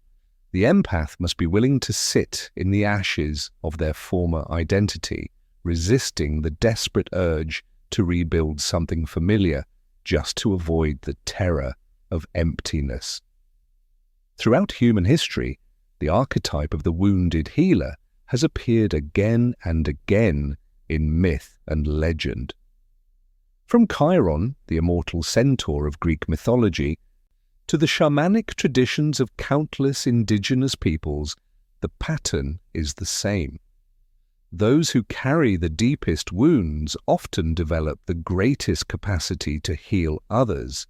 The empath must be willing to sit in the ashes of their former identity, resisting the desperate urge to rebuild something familiar just to avoid the terror of emptiness. Throughout human history, the archetype of the wounded healer has appeared again and again in myth and legend. From Chiron, the immortal centaur of Greek mythology, to the shamanic traditions of countless indigenous peoples, the pattern is the same. Those who carry the deepest wounds often develop the greatest capacity to heal others.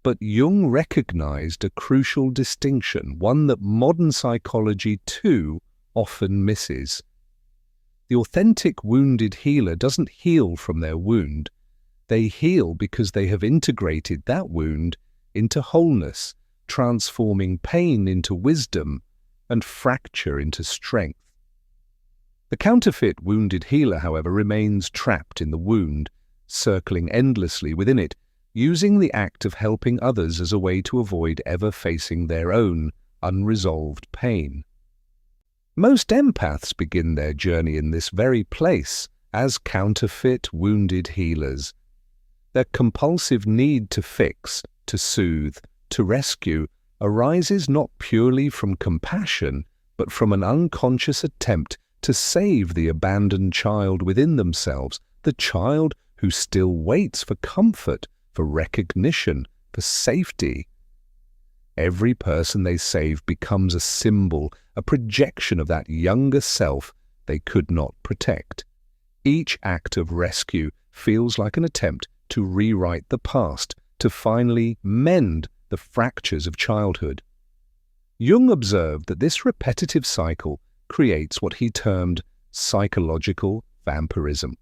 But Jung recognized a crucial distinction, one that modern psychology too often misses. The authentic wounded healer doesn't heal from their wound. They heal because they have integrated that wound into wholeness, transforming pain into wisdom and fracture into strength. The counterfeit wounded healer, however, remains trapped in the wound, circling endlessly within it, using the act of helping others as a way to avoid ever facing their own unresolved pain. Most empaths begin their journey in this very place as counterfeit wounded healers. Their compulsive need to fix, to soothe, to rescue arises not purely from compassion, but from an unconscious attempt to save the abandoned child within themselves, the child who still waits for comfort, for recognition, for safety. Every person they save becomes a symbol, a projection of that younger self they could not protect. Each act of rescue feels like an attempt to rewrite the past, to finally mend the fractures of childhood. Jung observed that this repetitive cycle creates what he termed psychological vampirism.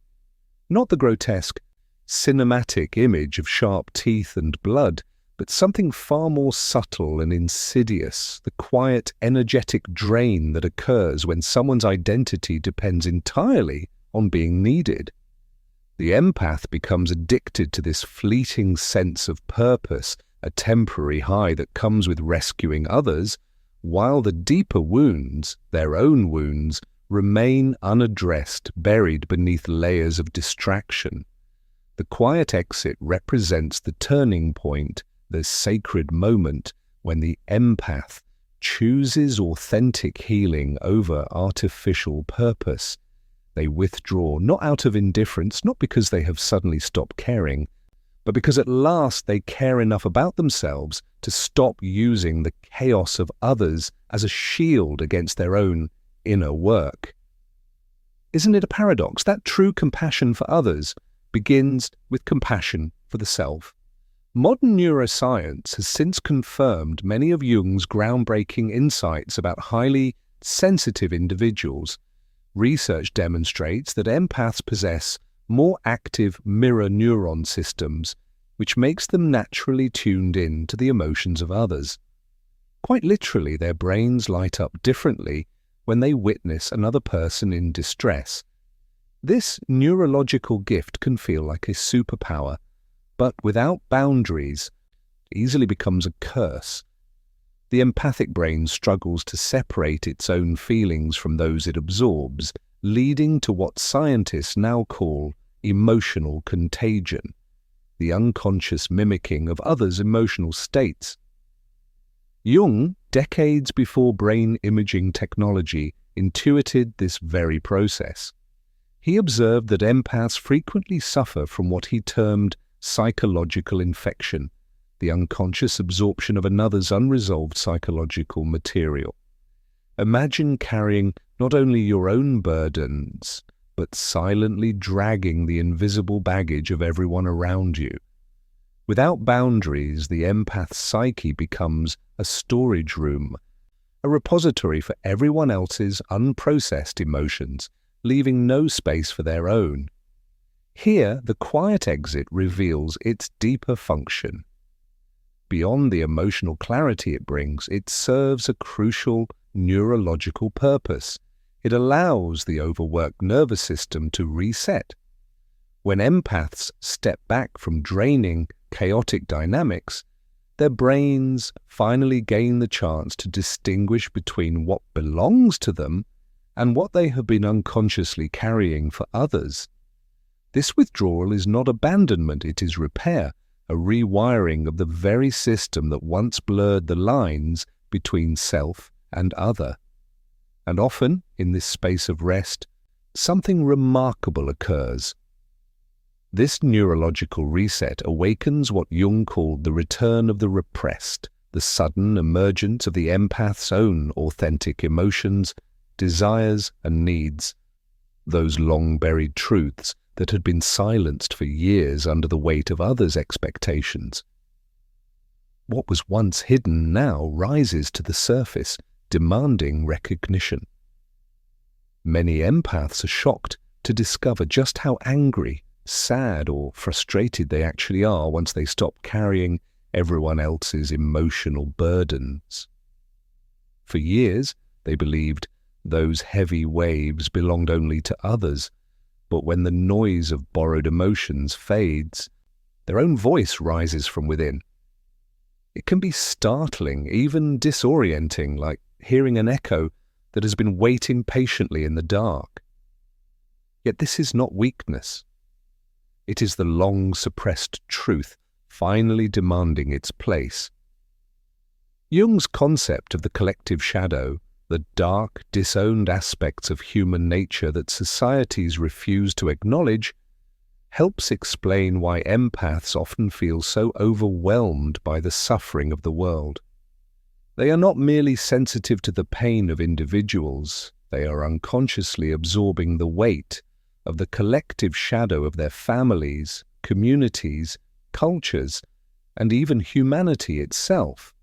Not the grotesque, cinematic image of sharp teeth and blood, but something far more subtle and insidious, the quiet, energetic drain that occurs when someone's identity depends entirely on being needed. The empath becomes addicted to this fleeting sense of purpose, a temporary high that comes with rescuing others, while the deeper wounds, their own wounds, remain unaddressed, buried beneath layers of distraction. The quiet exit represents the turning point, the sacred moment when the empath chooses authentic healing over artificial purpose. They withdraw, not out of indifference, not because they have suddenly stopped caring, but because at last they care enough about themselves to stop using the chaos of others as a shield against their own inner work. Isn't it a paradox that true compassion for others begins with compassion for the self? Modern neuroscience has since confirmed many of Jung's groundbreaking insights about highly sensitive individuals. Research demonstrates that empaths possess more active mirror neuron systems, which makes them naturally tuned in to the emotions of others. Quite literally, their brains light up differently when they witness another person in distress. This neurological gift can feel like a superpower, but without boundaries, easily becomes a curse. The empathic brain struggles to separate its own feelings from those it absorbs, leading to what scientists now call emotional contagion, the unconscious mimicking of others' emotional states. Jung, decades before brain imaging technology, intuited this very process. He observed that empaths frequently suffer from what he termed psychological infection, the unconscious absorption of another's unresolved psychological material. Imagine carrying not only your own burdens, but silently dragging the invisible baggage of everyone around you. Without boundaries, the empath's psyche becomes a storage room, a repository for everyone else's unprocessed emotions, leaving no space for their own. Here, the quiet exit reveals its deeper function. Beyond the emotional clarity it brings, it serves a crucial neurological purpose. It allows the overworked nervous system to reset. When empaths step back from draining, chaotic dynamics, their brains finally gain the chance to distinguish between what belongs to them and what they have been unconsciously carrying for others. This withdrawal is not abandonment, it is repair, a rewiring of the very system that once blurred the lines between self and other. And often, in this space of rest, something remarkable occurs. This neurological reset awakens what Jung called the return of the repressed, the sudden emergence of the empath's own authentic emotions, desires and needs, those long-buried truths that had been silenced for years under the weight of others' expectations. What was once hidden now rises to the surface, demanding recognition. Many empaths are shocked to discover just how angry, sad, or frustrated they actually are once they stop carrying everyone else's emotional burdens. For years, they believed those heavy waves belonged only to others, but when the noise of borrowed emotions fades, their own voice rises from within. It can be startling, even disorienting, like hearing an echo that has been waiting patiently in the dark. Yet this is not weakness. It is the long-suppressed truth finally demanding its place. Jung's concept of the collective shadow, the dark, disowned aspects of human nature that societies refuse to acknowledge, helps explain why empaths often feel so overwhelmed by the suffering of the world. They are not merely sensitive to the pain of individuals, They are unconsciously absorbing the weight of the collective shadow of their families, communities, cultures, and even humanity itself.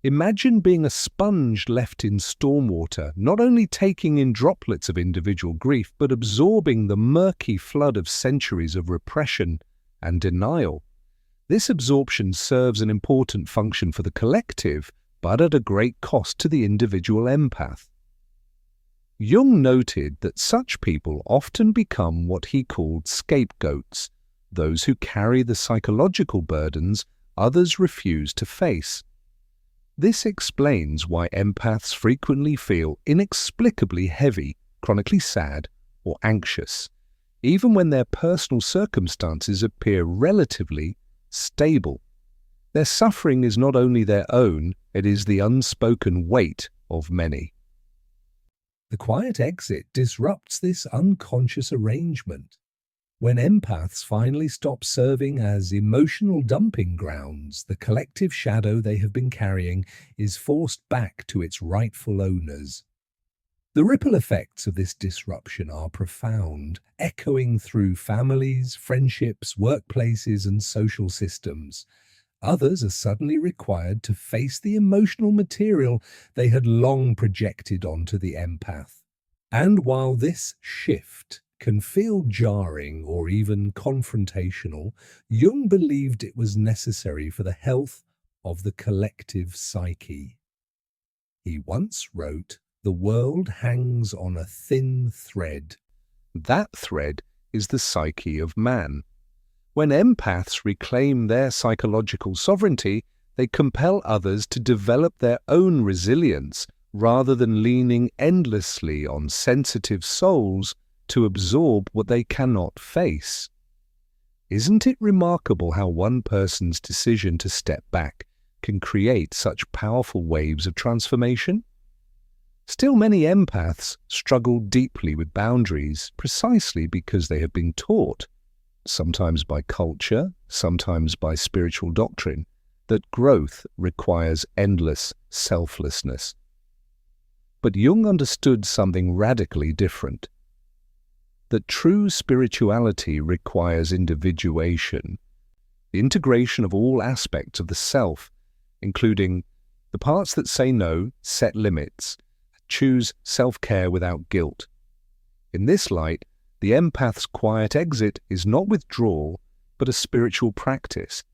Imagine being a sponge left in stormwater, not only taking in droplets of individual grief, but absorbing the murky flood of centuries of repression and denial. This absorption serves an important function for the collective, but at a great cost to the individual empath. Jung noted that such people often become what he called scapegoats, those who carry the psychological burdens others refuse to face. This explains why empaths frequently feel inexplicably heavy, chronically sad, or anxious, even when their personal circumstances appear relatively stable. Their suffering is not only their own, it is the unspoken weight of many. The quiet exit disrupts this unconscious arrangement. When empaths finally stop serving as emotional dumping grounds, the collective shadow they have been carrying is forced back to its rightful owners. The ripple effects of this disruption are profound, echoing through families, friendships, workplaces, and social systems. Others are suddenly required to face the emotional material they had long projected onto the empath. And while this shift can feel jarring or even confrontational, Jung believed it was necessary for the health of the collective psyche. He once wrote, "The world hangs on a thin thread." That thread is the psyche of man. When empaths reclaim their psychological sovereignty, they compel others to develop their own resilience rather than leaning endlessly on sensitive souls to absorb what they cannot face. Isn't it remarkable how one person's decision to step back can create such powerful waves of transformation? Still, many empaths struggle deeply with boundaries precisely because they have been taught, sometimes by culture, sometimes by spiritual doctrine, that growth requires endless selflessness. But Jung understood something radically different. That true spirituality requires individuation, the integration of all aspects of the self, including the parts that say no, set limits, choose self-care without guilt. In this light, the empath's quiet exit is not withdrawal, but a spiritual practice.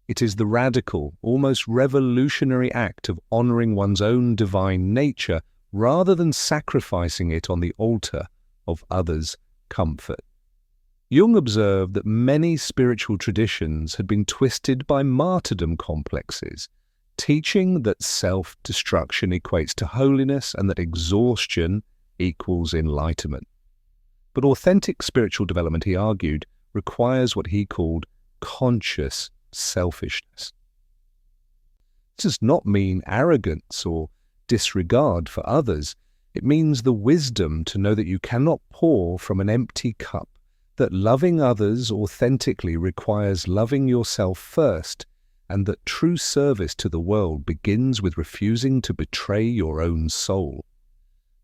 It is the radical, almost revolutionary act of honoring one's own divine nature rather than sacrificing it on the altar of others' comfort. Jung observed that many spiritual traditions had been twisted by martyrdom complexes, teaching that self-destruction equates to holiness and that exhaustion equals enlightenment. But authentic spiritual development, he argued, requires what he called conscious selfishness. This does not mean arrogance or disregard for others. It means the wisdom to know that you cannot pour from an empty cup, that loving others authentically requires loving yourself first, and that true service to the world begins with refusing to betray your own soul.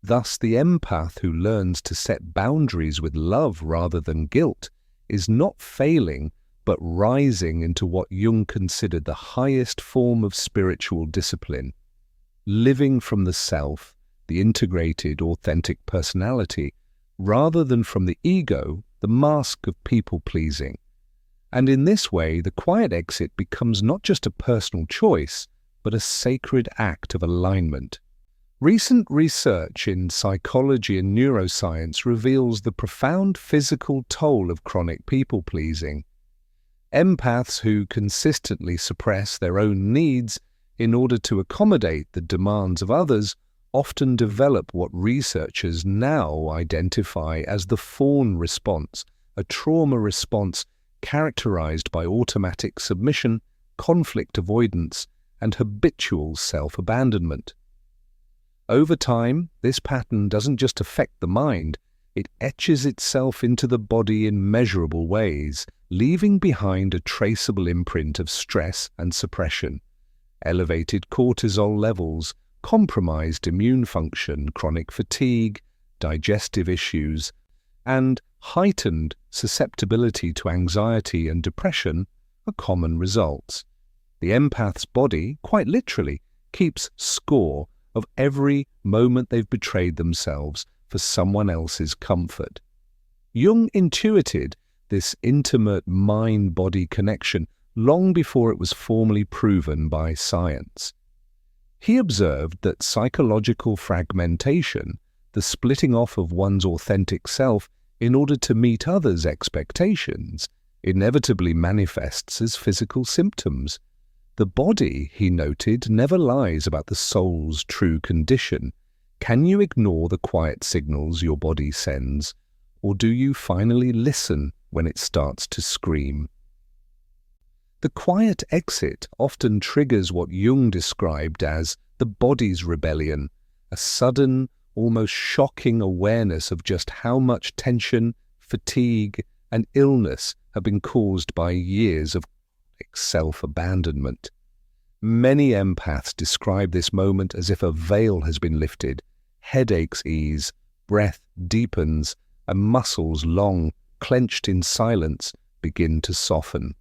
Thus, the empath who learns to set boundaries with love rather than guilt is not failing, but rising into what Jung considered the highest form of spiritual discipline, living from the self, the integrated, authentic personality, rather than from the ego, the mask of people-pleasing. And in this way, the quiet exit becomes not just a personal choice, but a sacred act of alignment. Recent research in psychology and neuroscience reveals the profound physical toll of chronic people-pleasing. Empaths who consistently suppress their own needs in order to accommodate the demands of others often develop what researchers now identify as the fawn response, a trauma response characterized by automatic submission, conflict avoidance, and habitual self-abandonment. Over time, this pattern doesn't just affect the mind, it etches itself into the body in measurable ways, leaving behind a traceable imprint of stress and suppression. Elevated cortisol levels, compromised immune function, chronic fatigue, digestive issues, and heightened susceptibility to anxiety and depression are common results. The empath's body, quite literally, keeps score of every moment they've betrayed themselves for someone else's comfort. Jung intuited this intimate mind-body connection long before it was formally proven by science. He observed that psychological fragmentation, the splitting off of one's authentic self in order to meet others' expectations, inevitably manifests as physical symptoms. The body, he noted, never lies about the soul's true condition. Can you ignore the quiet signals your body sends, or do you finally listen when it starts to scream? The quiet exit often triggers what Jung described as the body's rebellion, a sudden, almost shocking awareness of just how much tension, fatigue, and illness have been caused by years of self-abandonment. Many empaths describe this moment as if a veil has been lifted, headaches ease, breath deepens, and muscles long, clenched in silence, begin to soften.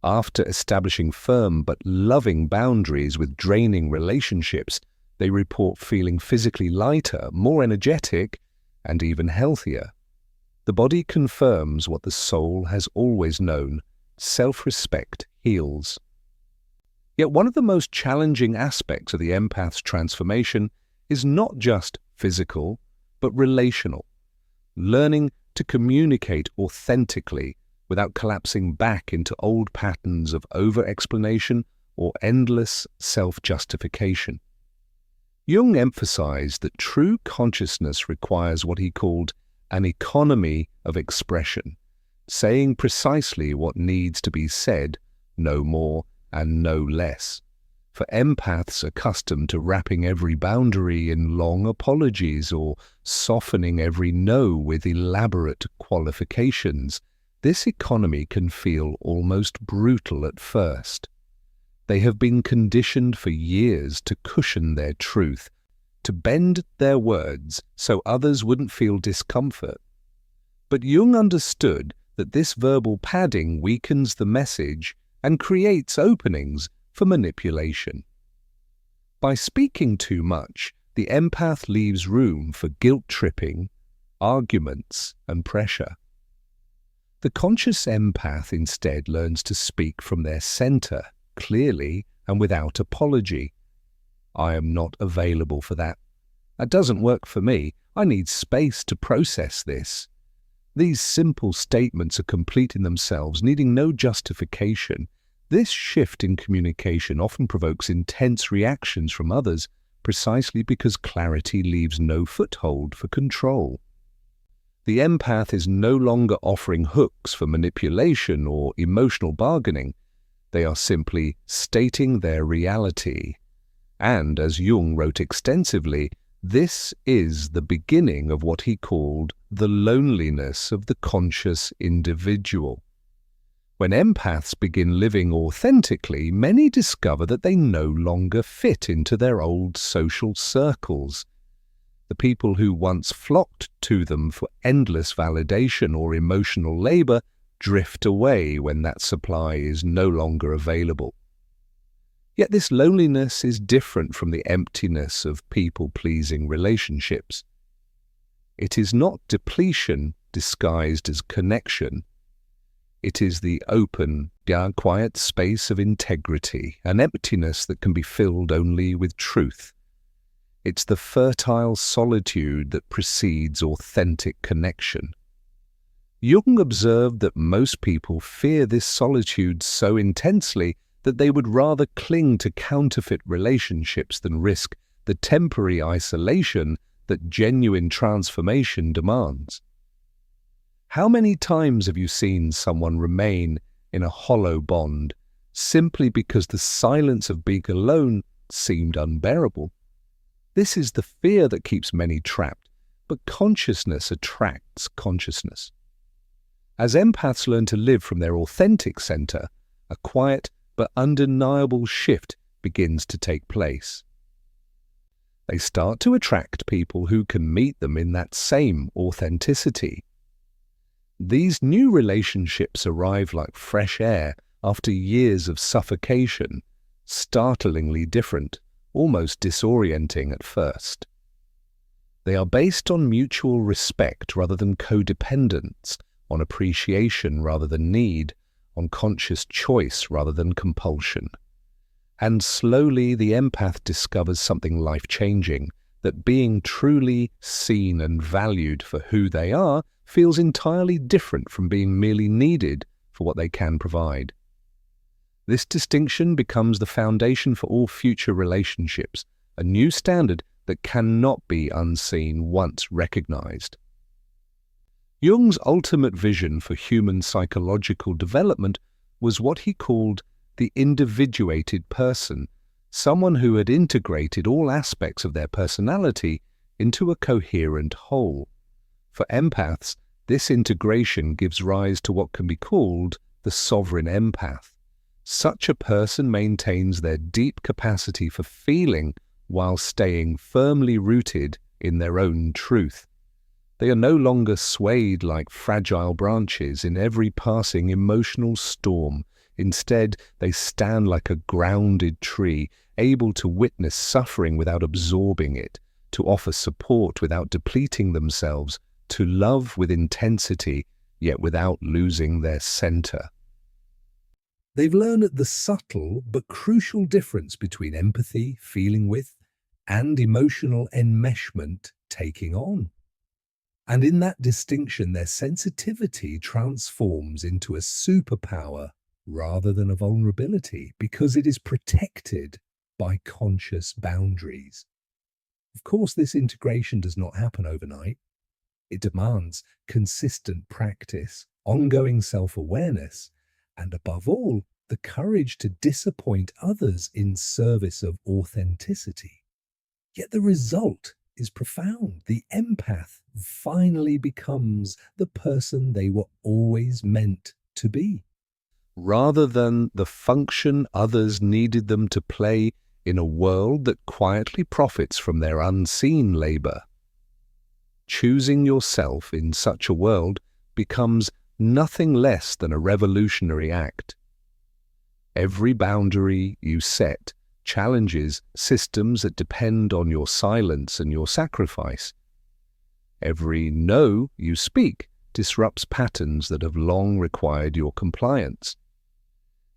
After establishing firm but loving boundaries with draining relationships, they report feeling physically lighter, more energetic, and even healthier. The body confirms what the soul has always known: self-respect heals. Yet one of the most challenging aspects of the empath's transformation is not just physical, but relational. Learning to communicate authentically without collapsing back into old patterns of over-explanation or endless self-justification. Jung emphasized that true consciousness requires what he called an economy of expression, saying precisely what needs to be said, no more and no less. For empaths accustomed to wrapping every boundary in long apologies or softening every no with elaborate qualifications, this economy can feel almost brutal at first. They have been conditioned for years to cushion their truth, to bend their words so others wouldn't feel discomfort. But Jung understood that this verbal padding weakens the message and creates openings for manipulation. By speaking too much, the empath leaves room for guilt-tripping, arguments, and pressure. The conscious empath instead learns to speak from their center, clearly and without apology. I am not available for that. That doesn't work for me. I need space to process this. These simple statements are complete in themselves, needing no justification. This shift in communication often provokes intense reactions from others, precisely because clarity leaves no foothold for control. The empath is no longer offering hooks for manipulation or emotional bargaining. They are simply stating their reality. And, as Jung wrote extensively, this is the beginning of what he called the loneliness of the conscious individual. When empaths begin living authentically, many discover that they no longer fit into their old social circles. The people who once flocked to them for endless validation or emotional labor drift away when that supply is no longer available. Yet this loneliness is different from the emptiness of people-pleasing relationships. It is not depletion disguised as connection. It is the open, quiet space of integrity, an emptiness that can be filled only with truth. It's the fertile solitude that precedes authentic connection. Jung observed that most people fear this solitude so intensely that they would rather cling to counterfeit relationships than risk the temporary isolation that genuine transformation demands. How many times have you seen someone remain in a hollow bond simply because the silence of being alone seemed unbearable? This is the fear that keeps many trapped, but consciousness attracts consciousness. As empaths learn to live from their authentic center, a quiet but undeniable shift begins to take place. They start to attract people who can meet them in that same authenticity. These new relationships arrive like fresh air after years of suffocation, startlingly different, almost disorienting at first. They are based on mutual respect rather than codependence, on appreciation rather than need, on conscious choice rather than compulsion. And slowly the empath discovers something life-changing, that being truly seen and valued for who they are feels entirely different from being merely needed for what they can provide. This distinction becomes the foundation for all future relationships, a new standard that cannot be unseen once recognized. Jung's ultimate vision for human psychological development was what he called the individuated person, someone who had integrated all aspects of their personality into a coherent whole. For empaths, this integration gives rise to what can be called the sovereign empath. Such a person maintains their deep capacity for feeling while staying firmly rooted in their own truth. They are no longer swayed like fragile branches in every passing emotional storm. Instead, they stand like a grounded tree, able to witness suffering without absorbing it, to offer support without depleting themselves, to love with intensity, yet without losing their center. They've learned the subtle but crucial difference between empathy, feeling with, and emotional enmeshment, taking on. And in that distinction, their sensitivity transforms into a superpower rather than a vulnerability, because it is protected by conscious boundaries. Of course, this integration does not happen overnight. It demands consistent practice, ongoing self-awareness, and above all, the courage to disappoint others in service of authenticity. Yet the result is profound. The empath finally becomes the person they were always meant to be, rather than the function others needed them to play in a world that quietly profits from their unseen labor. Choosing yourself in such a world becomes nothing less than a revolutionary act. Every boundary you set challenges systems that depend on your silence and your sacrifice. Every no you speak disrupts patterns that have long required your compliance.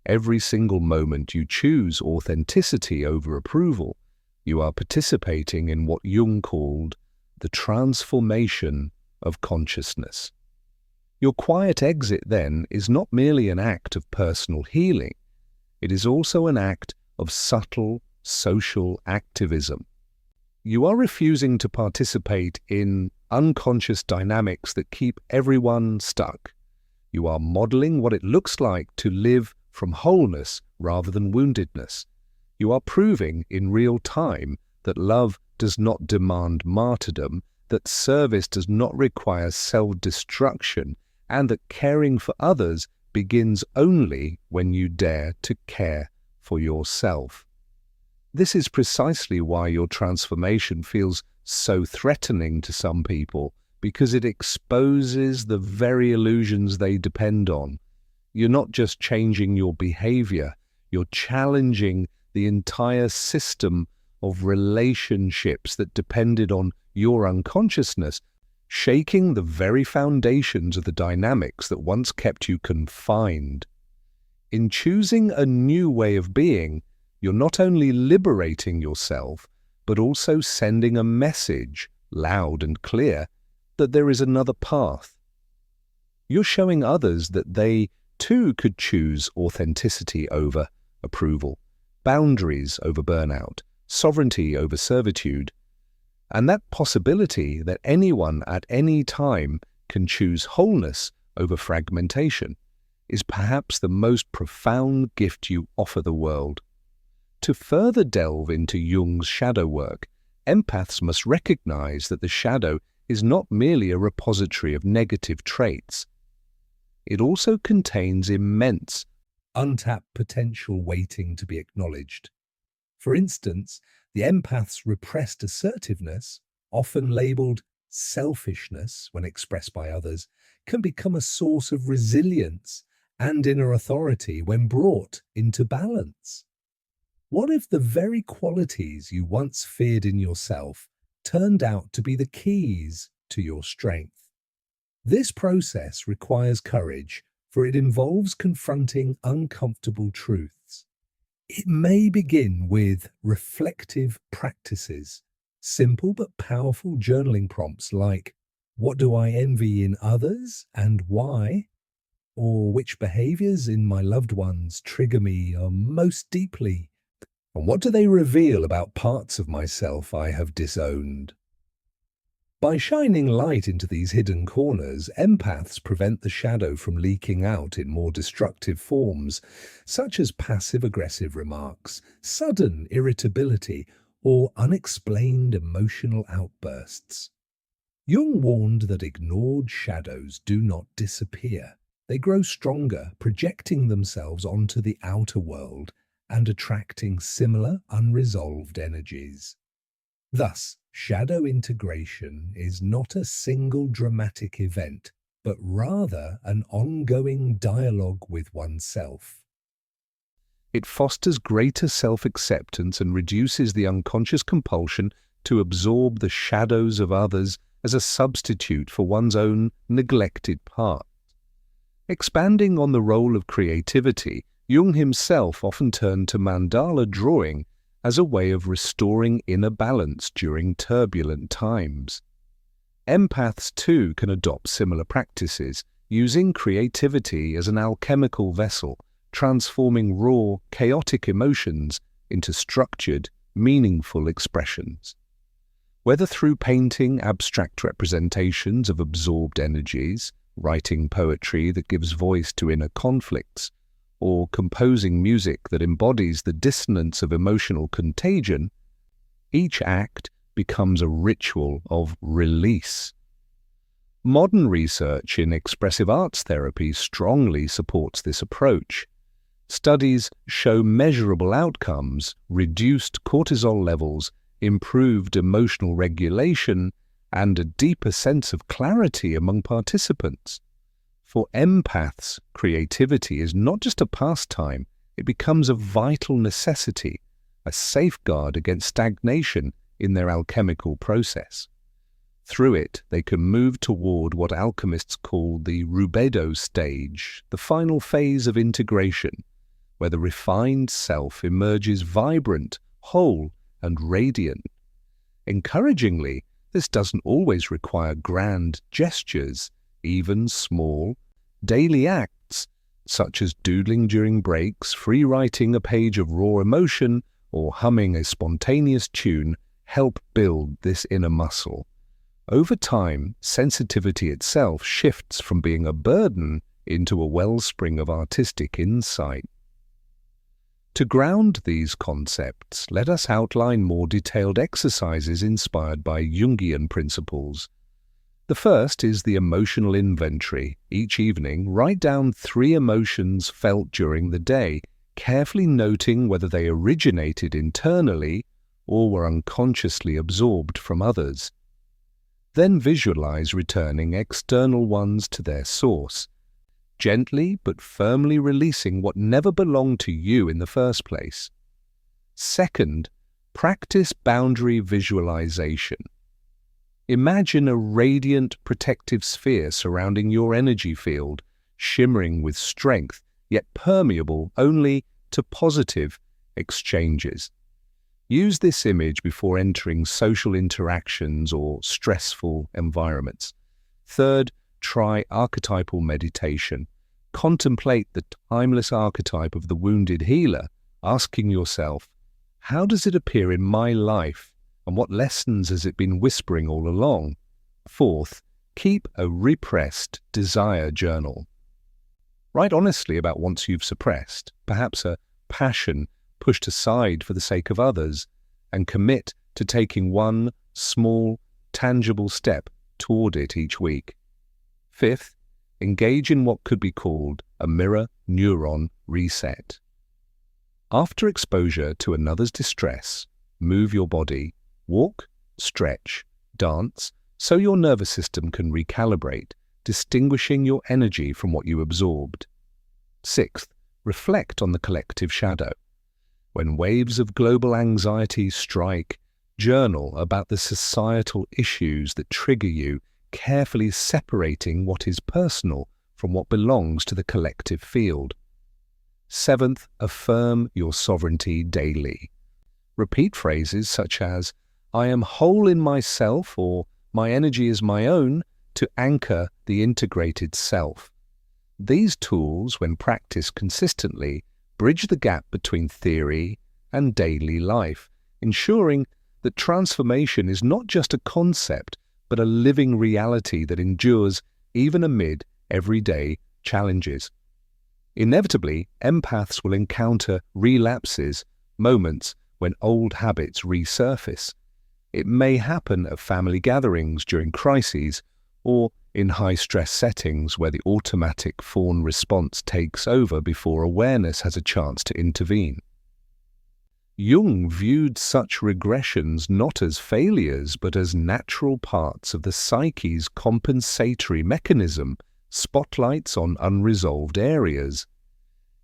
Every single moment you choose authenticity over approval, you are participating in what Jung called the transformation of consciousness. Your quiet exit, then, is not merely an act of personal healing. It is also an act of subtle social activism. You are refusing to participate in unconscious dynamics that keep everyone stuck. You are modeling what it looks like to live from wholeness rather than woundedness. You are proving in real time that love does not demand martyrdom, that service does not require self-destruction, and that caring for others begins only when you dare to care for yourself. This is precisely why your transformation feels so threatening to some people, because it exposes the very illusions they depend on. You're not just changing your behavior, you're challenging the entire system of relationships that depended on your unconsciousness, shaking the very foundations of the dynamics that once kept you confined. In choosing a new way of being, you're not only liberating yourself, but also sending a message, loud and clear, that there is another path. You're showing others that they, too, could choose authenticity over approval, boundaries over burnout, sovereignty over servitude, and that possibility that anyone at any time can choose wholeness over fragmentation is perhaps the most profound gift you offer the world. To further delve into Jung's shadow work, empaths must recognize that the shadow is not merely a repository of negative traits. It also contains immense, untapped potential waiting to be acknowledged. For instance, The empath's repressed assertiveness, often labeled selfishness when expressed by others, can become a source of resilience and inner authority when brought into balance. What if the very qualities you once feared in yourself turned out to be the keys to your strength? This process requires courage, for it involves confronting uncomfortable truths. It may begin with reflective practices, simple but powerful journaling prompts like, "What do I envy in others and why?" Or "Which behaviors in my loved ones trigger me most deeply? And what do they reveal about parts of myself I have disowned?" By shining light into these hidden corners, empaths prevent the shadow from leaking out in more destructive forms, such as passive-aggressive remarks, sudden irritability, or unexplained emotional outbursts. Jung warned that ignored shadows do not disappear. They grow stronger, projecting themselves onto the outer world and attracting similar unresolved energies. Thus, shadow integration is not a single dramatic event, but rather an ongoing dialogue with oneself. It fosters greater self-acceptance and reduces the unconscious compulsion to absorb the shadows of others as a substitute for one's own neglected part. Expanding on the role of creativity, Jung himself often turned to mandala drawing as a way of restoring inner balance during turbulent times. Empaths too can adopt similar practices, using creativity as an alchemical vessel, transforming raw, chaotic emotions into structured, meaningful expressions. Whether through painting abstract representations of absorbed energies, writing poetry that gives voice to inner conflicts, or composing music that embodies the dissonance of emotional contagion, each act becomes a ritual of release. Modern research in expressive arts therapy strongly supports this approach. Studies show measurable outcomes, reduced cortisol levels, improved emotional regulation, and a deeper sense of clarity among participants. For empaths, creativity is not just a pastime, it becomes a vital necessity, a safeguard against stagnation in their alchemical process. Through it, they can move toward what alchemists call the rubedo stage, the final phase of integration, where the refined self emerges vibrant, whole, and radiant. Encouragingly, this doesn't always require grand gestures. Even small, daily acts, such as doodling during breaks, free writing a page of raw emotion, or humming a spontaneous tune, help build this inner muscle. Over time, sensitivity itself shifts from being a burden into a wellspring of artistic insight. To ground these concepts, let us outline more detailed exercises inspired by Jungian principles. The first is the emotional inventory. Each evening, write down 3 emotions felt during the day, carefully noting whether they originated internally or were unconsciously absorbed from others. Then visualize returning external ones to their source, gently but firmly releasing what never belonged to you in the first place. Second, practice boundary visualization. Imagine a radiant protective sphere surrounding your energy field, shimmering with strength, yet permeable only to positive exchanges. Use this image before entering social interactions or stressful environments. Third, try archetypal meditation. Contemplate the timeless archetype of the wounded healer, asking yourself, how does it appear in my life, and what lessons has it been whispering all along? Fourth, keep a repressed desire journal. Write honestly about what you've suppressed, perhaps a passion pushed aside for the sake of others, and commit to taking one small, tangible step toward it each week. Fifth, engage in what could be called a mirror neuron reset. After exposure to another's distress, Move your body. Walk, stretch, dance, so your nervous system can recalibrate, distinguishing your energy from what you absorbed. Sixth, reflect on the collective shadow. When waves of global anxiety strike, journal about the societal issues that trigger you, carefully separating what is personal from what belongs to the collective field. Seventh, affirm your sovereignty daily. Repeat phrases such as, "I am whole in myself," or "My energy is my own," to anchor the integrated self. These tools, when practiced consistently, bridge the gap between theory and daily life, ensuring that transformation is not just a concept, but a living reality that endures even amid everyday challenges. Inevitably, empaths will encounter relapses, moments when old habits resurface. It may happen at family gatherings during crises, or in high-stress settings where the automatic fawn response takes over before awareness has a chance to intervene. Jung viewed such regressions not as failures but as natural parts of the psyche's compensatory mechanism, spotlights on unresolved areas.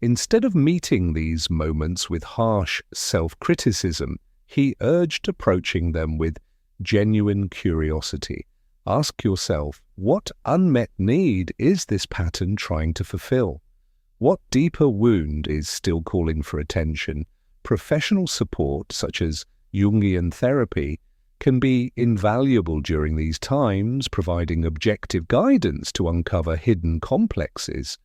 Instead of meeting these moments with harsh self-criticism, he urged approaching them with genuine curiosity. Ask yourself, what unmet need is this pattern trying to fulfill? What deeper wound is still calling for attention? Professional support, such as Jungian therapy, can be invaluable during these times, providing objective guidance to uncover hidden complexes.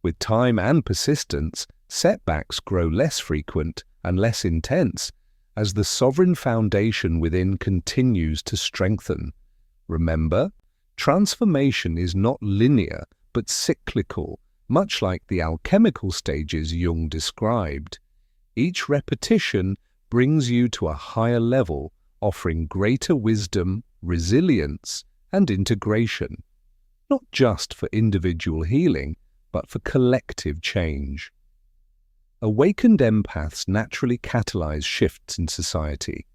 With time and persistence, setbacks grow less frequent and less intense as the sovereign foundation within continues to strengthen. Remember, transformation is not linear but cyclical, much like the alchemical stages Jung described. Each repetition brings you to a higher level, offering greater wisdom, resilience, and integration, not just for individual healing, but for collective change. Awakened empaths naturally catalyze shifts in society.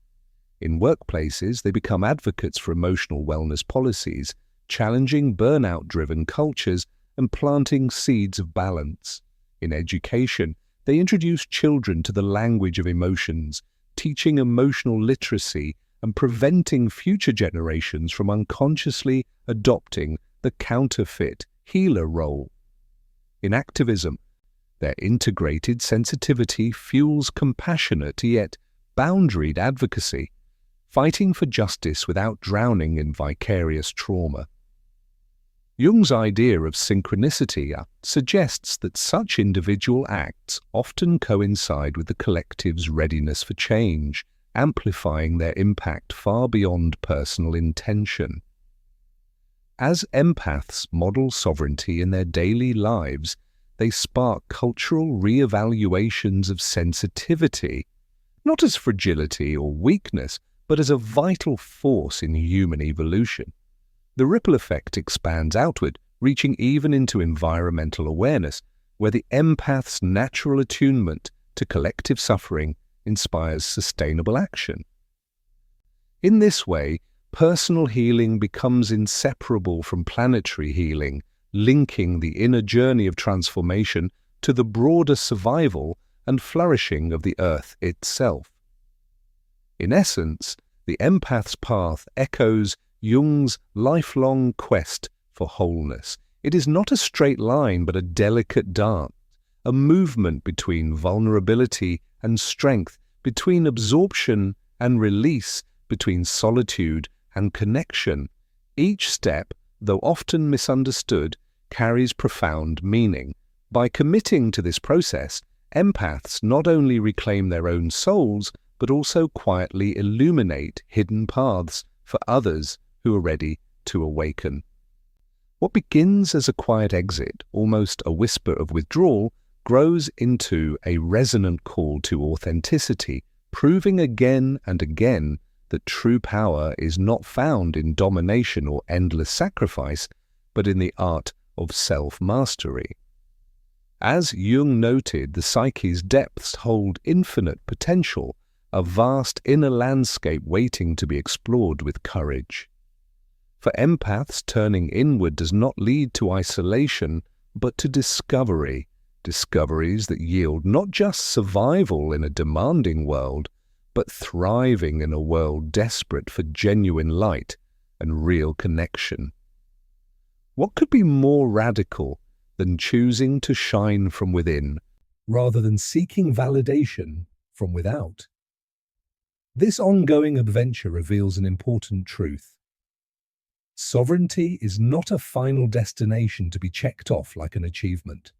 In workplaces, they become advocates for emotional wellness policies, challenging burnout-driven cultures and planting seeds of balance. In education, they introduce children to the language of emotions, teaching emotional literacy and preventing future generations from unconsciously adopting the counterfeit healer role. In activism, their integrated sensitivity fuels compassionate yet boundaried advocacy, fighting for justice without drowning in vicarious trauma. Jung's idea of synchronicity suggests that such individual acts often coincide with the collective's readiness for change, amplifying their impact far beyond personal intention. As empaths model sovereignty in their daily lives, they spark cultural re-evaluations of sensitivity, not as fragility or weakness, but as a vital force in human evolution. The ripple effect expands outward, reaching even into environmental awareness, where the empath's natural attunement to collective suffering inspires sustainable action. In this way, personal healing becomes inseparable from planetary healing, linking the inner journey of transformation to the broader survival and flourishing of the Earth itself. In essence, the empath's path echoes Jung's lifelong quest for wholeness. It is not a straight line but a delicate dance, a movement between vulnerability and strength, between absorption and release, between solitude and connection. Each step, though often misunderstood, carries profound meaning. By committing to this process, empaths not only reclaim their own souls, but also quietly illuminate hidden paths for others who are ready to awaken. What begins as a quiet exit, almost a whisper of withdrawal, grows into a resonant call to authenticity, proving again and again that true power is not found in domination or endless sacrifice, but in the art of self-mastery. As Jung noted, the psyche's depths hold infinite potential, a vast inner landscape waiting to be explored with courage. For empaths, turning inward does not lead to isolation, but to discovery, discoveries that yield not just survival in a demanding world, but thriving in a world desperate for genuine light and real connection. What could be more radical than choosing to shine from within, rather than seeking validation from without? This ongoing adventure reveals an important truth. Sovereignty is not a final destination to be checked off like an achievement.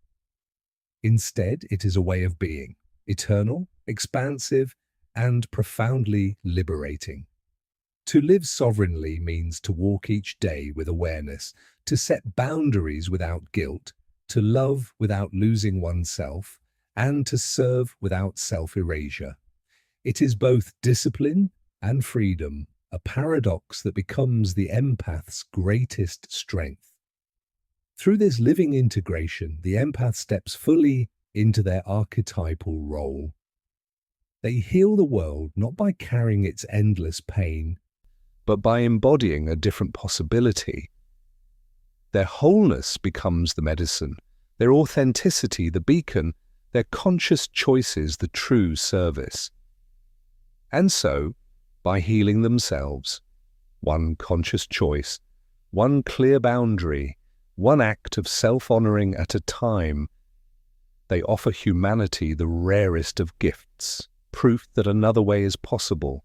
Instead, it is a way of being, eternal, expansive, and profoundly liberating. To live sovereignly means to walk each day with awareness, to set boundaries without guilt, to love without losing oneself, and to serve without self-erasure. It is both discipline and freedom, a paradox that becomes the empath's greatest strength. Through this living integration, the empath steps fully into their archetypal role. They heal the world not by carrying its endless pain, but by embodying a different possibility. Their wholeness becomes the medicine, their authenticity the beacon, their conscious choices the true service. And so, by healing themselves, one conscious choice, one clear boundary, one act of self-honoring at a time, they offer humanity the rarest of gifts, proof that another way is possible,